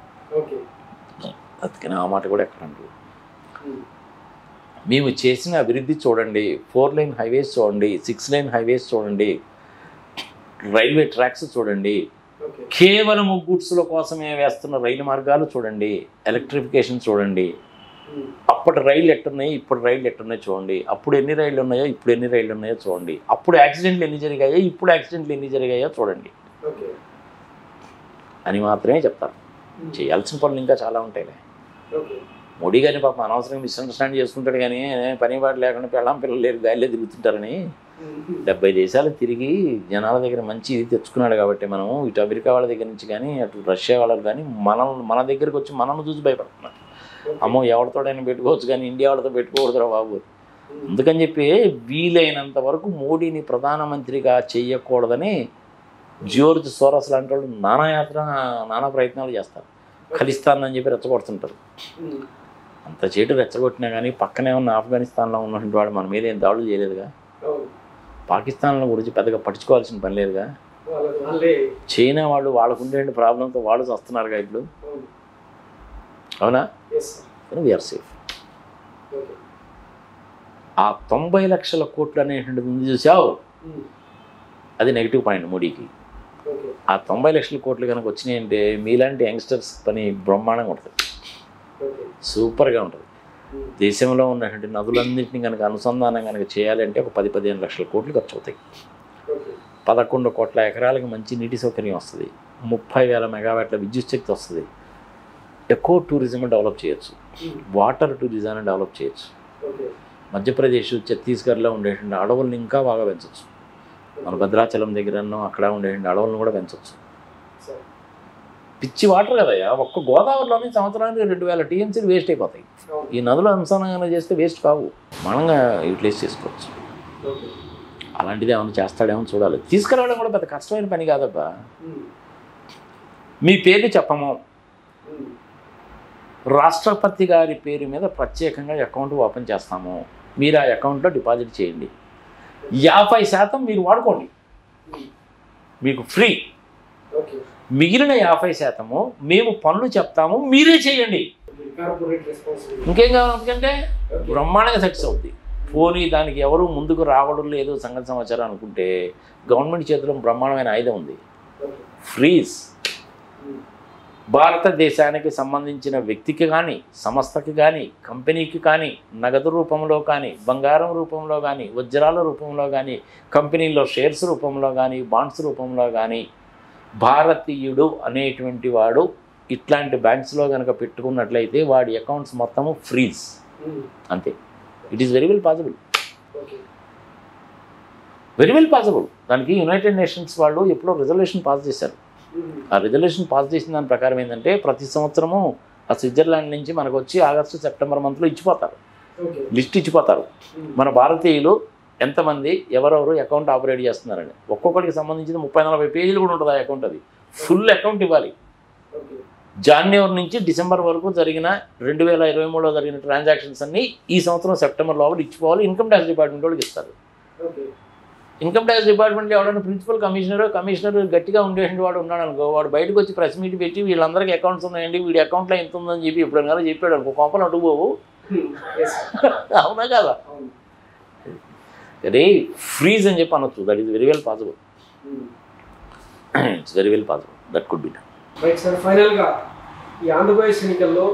అందుకని ఆ మాట కూడా ఎక్కడ అంటారు. మేము చేసిన అభివృద్ధి చూడండి, 4 లైన్ హైవేస్ చూడండి, 6 లైన్ హైవేస్ చూడండి, రైల్వే ట్రాక్స్ చూడండి, కేవలం గూడ్స్ల కోసమే వేస్తున్న రైలు మార్గాలు చూడండి, ఎలక్ట్రిఫికేషన్ చూడండి, అప్పటి రైళ్ళు ఎట్టున్నాయి ఇప్పుడు రైళ్ళు ఎట్టున్నాయో చూడండి, అప్పుడు ఎన్ని రైళ్ళు ఉన్నాయో ఇప్పుడు ఎన్ని రైళ్ళు ఉన్నాయో చూడండి, అప్పుడు యాక్సిడెంట్లు ఎన్ని జరిగాయో ఇప్పుడు యాక్సిడెంట్లు ఎన్ని జరిగాయో చూడండి అని మాత్రమే చెప్తారు. చేయాల్సిన పనులు ఇంకా చాలా ఉంటాయిలే. మోడీ గారిని పాపం అనవసరంగా మిస్అండర్స్టాండ్ చేసుకుంటాడు కానీ పని పాటు లేకుండా పెళ్ళాం పిల్లలు లేరు గాలిలో తిరుగుతుంటారని 70 దేశాలు తిరిగి జనాల దగ్గర మంచి ఇది తెచ్చుకున్నాడు. కాబట్టి మనం ఇటు అమెరికా వాళ్ళ దగ్గర నుంచి కానీ అటు రష్యా వాళ్ళకి కానీ మన దగ్గరికి వచ్చి మనల్ని చూసి భయపడుతున్నారు. అమ్మో ఎవరితోడైనా పెట్టుకోవచ్చు కానీ ఇండియా వాళ్ళతో పెట్టుకోకూడదురా బాబు. అందుకని చెప్పి వీలైనంత వరకు మోడీని ప్రధానమంత్రిగా చెయ్యకూడదని జార్జ్ సోరస్ లాంటి వాళ్ళు నానా ప్రయత్నాలు చేస్తారు. ఖలిస్తాన్ చెప్పి రెచ్చగొడుతుంటారు. అంత చేటు రెచ్చగొట్టినా కానీ పక్కనే ఉన్న ఆఫ్ఘనిస్తాన్లో ఉన్నటువంటి వాడు మన మీద ఏం దాడులు చేయలేదుగా, పాకిస్తాన్ల గురించి పెద్దగా పట్టించుకోవాల్సిన పని లేదుగా, చైనా వాళ్ళు వాళ్ళకు ఉండే ప్రాబ్లంతో వాళ్ళు వస్తున్నారుగా ఇప్పుడు, అవునా? We are safe. ఆ 90 లక్షల కోట్లు అనేటువంటిది ముందు చూసావు, అది నెగిటివ్ పాయింట్ మోడీకి. ఆ 90 లక్షల కోట్లు కనుక వచ్చినాయంటే మీలాంటి యంగ్స్టర్స్ పని బ్రహ్మాండంగా ఉంటుంది, సూపర్గా ఉంటుంది. దేశంలో ఉన్నటువంటి నదులన్నింటినీ కనుక అనుసంధానం కనుక చేయాలంటే ఒక 10-15 లక్షల కోట్లు ఖర్చు అవుతాయి. 11 కోట్ల ఎకరాలకి మంచి నీటి సౌకర్యం వస్తుంది, 30,000 మెగావాట్ల విద్యుత్ శక్తి వస్తుంది, ఎకో టూరిజం డెవలప్ చేయొచ్చు, వాటర్ టూరిజాన్ని డెవలప్ చేయొచ్చు. మధ్యప్రదేశ్ ఛత్తీస్గఢ్లో ఉండేటువంటి అడవులను ఇంకా బాగా పెంచవచ్చు. మన భద్రాచలం దగ్గరనో అక్కడ ఉండేటువంటి అడవులను కూడా పెంచవచ్చు. పిచ్చి వాటర్ కదయ్యా, ఒక్క గోదావరిలోని సంవత్సరానికి 2000 టీఎంసీలు వేస్ట్ అయిపోతాయి. ఈ నదులు అనుసంధానం చేస్తే వేస్ట్ కావు, మనంగా యూటిలైజ్ చేసుకోవచ్చు. అలాంటిది ఏమైనా చేస్తాడేమో చూడాలి. తీసుకురావడం కూడా పెద్ద కష్టమైన పని కాదబ్బా. మీ పేరు చెప్పము, రాష్ట్రపతి గారి పేరు మీద ప్రత్యేకంగా అకౌంట్ ఓపెన్ చేస్తాము, మీరు ఆ అకౌంట్లో డిపాజిట్ చేయండి, 50% మీరు వాడుకోండి, మీకు ఫ్రీ. మిగిలిన 50% మేము పనులు చెప్తాము, మీరే చేయండి, ఇంకేం కావాలి. ఎందుకంటే బ్రహ్మాండంగా సక్సెస్ అవుద్ది. పోనీ దానికి ఎవరు ముందుకు రావడం లేదు సంగతి సమాచారం అనుకుంటే గవర్నమెంట్ చేతిలో బ్రహ్మాండమైన ఆయుధం ఉంది, ఫ్రీజ్. భారతదేశానికి సంబంధించిన వ్యక్తికి కానీ, సంస్థకి కానీ, కంపెనీకి కానీ నగదు రూపంలో కానీ, బంగారం రూపంలో కానీ, వజ్రాల రూపంలో కానీ, కంపెనీలో షేర్స్ రూపంలో కానీ, బాండ్స్ రూపంలో కానీ భారతీయుడు అనేటువంటి వాడు ఇట్లాంటి బ్యాంక్స్లో కనుక పెట్టుకున్నట్లయితే వాడి అకౌంట్స్ మొత్తము ఫ్రీజ్. అంతే. It is very well possible, very well possible. దానికి యునైటెడ్ నేషన్స్ వాళ్ళు ఎప్పుడో రిజల్యూషన్ పాస్ చేశారు. ఆ రిజల్యూషన్ పాస్ చేసిన దాని ప్రకారం ఏంటంటే ప్రతి సంవత్సరము ఆ స్విట్జర్లాండ్ నుంచి మనకు వచ్చి ఆగస్టు సెప్టెంబర్ మంత్లో ఇచ్చిపోతారు, లిస్ట్ ఇచ్చిపోతారు. మన భారతీయులు ఎంతమంది ఎవరెవరు అకౌంట్ ఆపరేట్ చేస్తున్నారని ఒక్కొక్కరికి సంబంధించిన 30-40 పేజీలు కూడా ఉంటుంది ఆ అకౌంట్. అది ఫుల్ అకౌంట్ ఇవ్వాలి. జనవరి నుంచి డిసెంబర్ వరకు జరిగిన 2023లో జరిగిన ట్రాన్సాక్షన్స్ అన్నీ ఈ సంవత్సరం సెప్టెంబర్ లోపల ఇచ్చిపోవాలి. ఇన్కమ్ ట్యాక్స్ డిపార్ట్మెంట్ వాళ్ళకి ఇస్తారు. ఇన్కమ్ ట్యాక్స్ డిపార్ట్మెంట్లో ఎవరైనా ప్రిన్సిపల్ కమిషనర్ గట్టిగా ఉండేటువంటి వాడు ఉన్నాడు అనుకో, వాడు బయటకు వచ్చి ప్రెస్ మీట్ పెట్టి వీళ్ళందరికీ అకౌంట్స్ ఉన్నాయండి, వీడి అకౌంట్లో ఎంత ఉందని చెప్పి ఎప్పుడైనా చెప్పాడు అనుకో, కొంపలు అడుగుపోవు. అవునా కదా? అదే ఫ్రీజ్ అని చెప్పి అనొచ్చు. That is very well possible. It's very well possible. That could be done. Right sir, ఫైనల్గా ఈ ఆంధ్రప్రదేశ్ ఎన్నికల్లో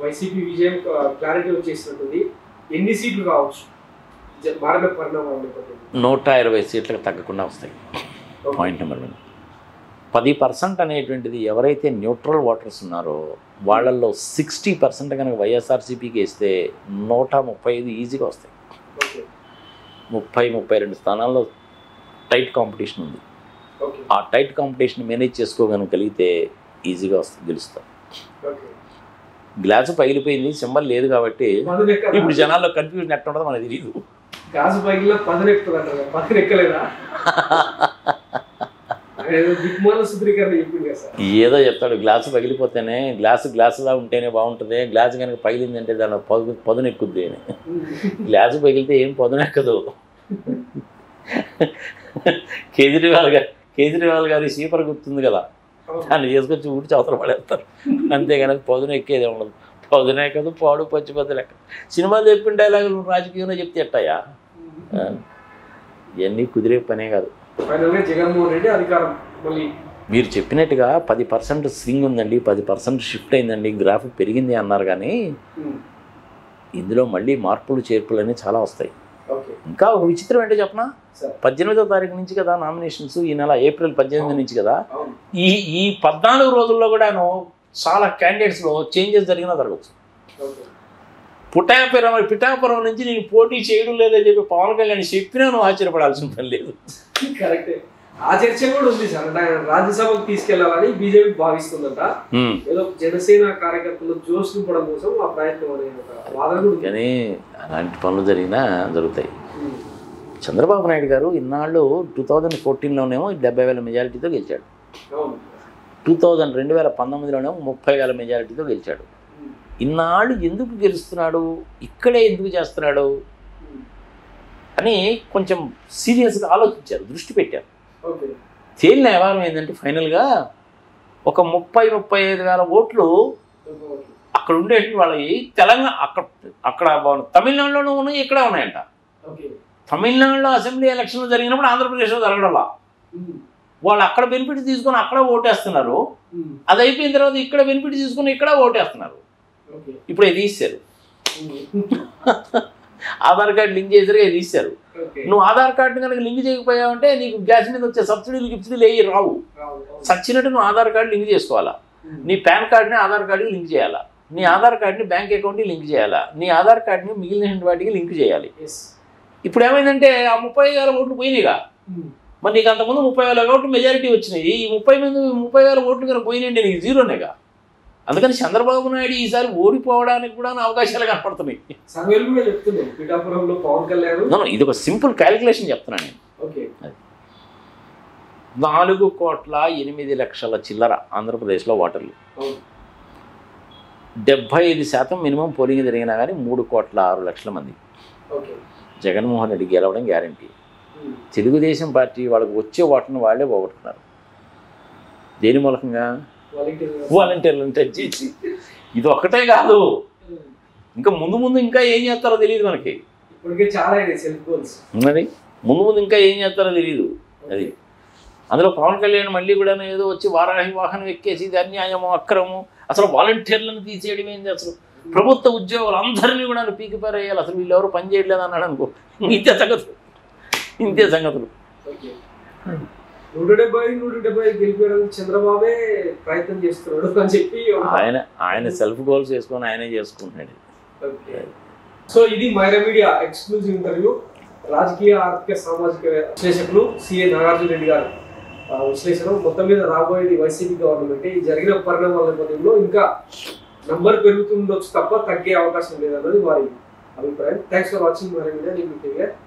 వైసీపీ విజయం క్లారిటీ వచ్చేసినట్టుంది. ఎన్ని సీట్లు కావచ్చు మారిన పరిణామాల నేపథ్యంలో? 120 సీట్లకు తగ్గకుండా వస్తాయి. Point number 1. 10% అనేటువంటిది ఎవరైతే న్యూట్రల్ ఓటర్స్ ఉన్నారో వాళ్ళల్లో 60% కనుక వైఎస్ఆర్సీపీకి వేస్తే 135 ఈజీగా వస్తాయి. 30-32 స్థానాల్లో టైట్ కాంపిటీషన్ ఉంది. ఆ టైట్ కాంపిటీషన్ మేనేజ్ చేసుకోగలిగితే ఈజీగా వస్తుంది, గెలుస్తాం. గ్లాసు పగిలిపోయింది, సింబల్ లేదు కాబట్టి ఇప్పుడు జనాల్లో కన్ఫ్యూజన్ ఎట్లా ఉండదో మనకు తెలియదు. గ్లాసు పగిలిన పక్కన ఎక్కలేదా? ఏదో చెప్తాడు, గ్లాసు పగిలిపోతేనే గ్లాసులా ఉంటేనే బాగుంటుంది, గ్లాసు కనుక పగిలిందంటే దాని పదును ఎక్కుద్ది అని. గ్లాసు పగిలితే ఏం పదును ఎక్కదు. కేజ్రీవాల్ గారి సీపర్ గుర్తుంది కదా, దాన్ని చేసుకొచ్చి ఊడి చవతలు పడేస్తారు. అంతేగాని పదును ఎక్కేది ఉండదు. పదును ఎక్కదు, పాడు పచ్చిపద్దు లెక్క. సినిమాలు చెప్పిన డైలాగులు రాజకీయంలో చెప్తే ఎట్టాయా? ఇవన్నీ కుదిరే పనే కాదు. జగన్మోహన్ రెడ్డి అధికారం మళ్ళీ మీరు చెప్పినట్టుగా 10% స్వింగ్ ఉందండి, 10% షిఫ్ట్ అయిందండి, గ్రాఫ్ పెరిగింది అన్నారు. కానీ ఇందులో మళ్ళీ మార్పులు చేర్పులు అనేవి చాలా వస్తాయి. ఇంకా ఒక విచిత్రం ఏంటో చెప్పనా, 18వ తారీఖు నుంచి కదా నామినేషన్స్, ఈ నెల ఏప్రిల్ 18 నుంచి కదా. ఈ 14 రోజుల్లో కూడాను చాలా క్యాండిడేట్స్లో చేంజెస్ జరిగినా జరగవచ్చు. పిఠాపురం నుంచి నేను పోటీ చేయడం లేదని చెప్పి పవన్ కళ్యాణ్ చెప్పినా నువ్వు ఆశ్చర్యపడాల్సిన పని లేదు. కరెక్టే. ఆ చర్చ కూడా ఉంది సార్. అంటే రాజ్యసభకు తీసుకెళ్లాలని బీజేపీ భావిస్తుందంట. ఏదో జనసేన కార్యకర్తలు జోష్ నింపడం కోసం ఆ ప్రయత్నం అనేది. కానీ అలాంటి పనులు జరిగినా జరుగుతాయి. చంద్రబాబు నాయుడు గారు ఇన్నాళ్ళు 2014లోనేమో 70,000 మెజారిటీతో గెలిచాడు. 2019లోనేమో 30,000 మెజారిటీతో గెలిచాడు. ఇన్నాళ్ళు ఎందుకు గెలుస్తున్నాడు, ఇక్కడే ఎందుకు చేస్తున్నాడు అని కొంచెం సీరియస్గా ఆలోచించారు, దృష్టి పెట్టారు. తేలిన వ్యవహారం ఏంటంటే ఫైనల్గా ఒక 30-35,000 ఓట్లు అక్కడ ఉండే వాళ్ళవి తెలంగాణ అక్కడ తమిళనాడులోనూ ఉన్నాయి, ఇక్కడ ఉన్నాయంట. తమిళనాడులో అసెంబ్లీ ఎలక్షన్లు జరిగినప్పుడు ఆంధ్రప్రదేశ్లో జరగడంలా వాళ్ళు అక్కడ బెనిఫిట్ తీసుకొని అక్కడ ఓటేస్తున్నారు. అది అయిపోయిన తర్వాత ఇక్కడ బెనిఫిట్ తీసుకొని ఇక్కడ ఓటేస్తున్నారు. ఇప్పుడు ఇది తీశారు, ఆధార్ కార్డు లింక్ చేసారు, ఇది తీశారు. నువ్వు ఆధార్ కార్డు కనుక లింక్ చేయకపోయావంటే నీకు గ్యాస్ మీద వచ్చే సబ్సిడీలు ఏవి రావు. సచ్చినట్టు నువ్వు ఆధార్ కార్డు లింక్ చేసుకోవాలా, నీ పాన్ కార్డుని ఆధార్ కార్డుకి లింక్ చేయాలా, నీ ఆధార్ కార్డుని బ్యాంక్ అకౌంట్కి లింక్ చేయాలా, నీ ఆధార్ కార్డుని మిగిలిన వాటికి లింక్ చేయాలి. ఇప్పుడు ఏమైందంటే ఆ 30,000 ఓట్లు పోయినాయిగా, మరి నీకు అంతకుముందు 30,000 ఓట్లు మెజారిటీ వచ్చినాయి. ఈ 30,000 ఓట్లు కనుక పోయినాయంటే నీకు జీరోనేగా. అందుకని చంద్రబాబు నాయుడు ఈసారి ఓడిపోవడానికి కూడా అవకాశాలు కనపడుతున్నాయి. ఇది ఒక సింపుల్ క్యాలిక్యులేషన్ చెప్తున్నాను నేను. 4,08,00,000 చిల్లర ఆంధ్రప్రదేశ్లో ఓటర్లు, 75% మినిమం పోలింగ్ జరిగినా కానీ 3,06,00,000 మంది. జగన్మోహన్ రెడ్డి గెలవడం గ్యారంటీ. తెలుగుదేశం పార్టీ వాళ్ళకి వచ్చే ఓట్లను వాళ్ళే పోగొట్టుకున్నారు. దేని మూలకంగా? వాలంటీర్లను టచ్ చేసి. ఇది ఒక్కటే కాదు, ఇంకా ముందు ఇంకా ఏం చేస్తారో తెలియదు మనకి. మరి ముందు ఇంకా ఏం చేస్తారో తెలియదు. అది అందులో పవన్ కళ్యాణ్ మళ్ళీ కూడా ఏదో వచ్చి వారాహి వాహనం ఎక్కేసి ఇది అన్యాయము, అక్రమము, అసలు వాలంటీర్లను తీసేయడం ఏంది, అసలు ప్రభుత్వ ఉద్యోగులు అందరినీ కూడా పీకి పారేయాలి, అసలు వీళ్ళు ఎవరు పని చేయట్లేదు అన్నాడు అనుకో. ఇంతే సంగతులు. 170 గెలిపేయడానికి చంద్రబాబే ప్రయత్నం చేస్తున్నాడు అని చెప్పి ఆయన సెల్ఫ్ గోల్స్ వేసుకొని ఆయనే చేసుకుంటున్నాడు. సో ఇది మైరా మీడియా ఎక్స్క్లూజివ్ ఇంటర్వ్యూ. రాజకీయ, ఆర్థిక, సామాజిక విశ్లేషకులు సిఏ నాగార్జున రెడ్డి గారు విశ్లేషణ. మొత్తం మీద రాబోయేది వైసీపీ గవర్నమెంట్. ఈ జరిగిన పరిణామాల నేపథ్యంలో ఇంకా నంబర్ పెరుగుతుండొచ్చు తప్ప తగ్గే అవకాశం లేదన్నది వారి అభిప్రాయం. Thanks for watching Myra media.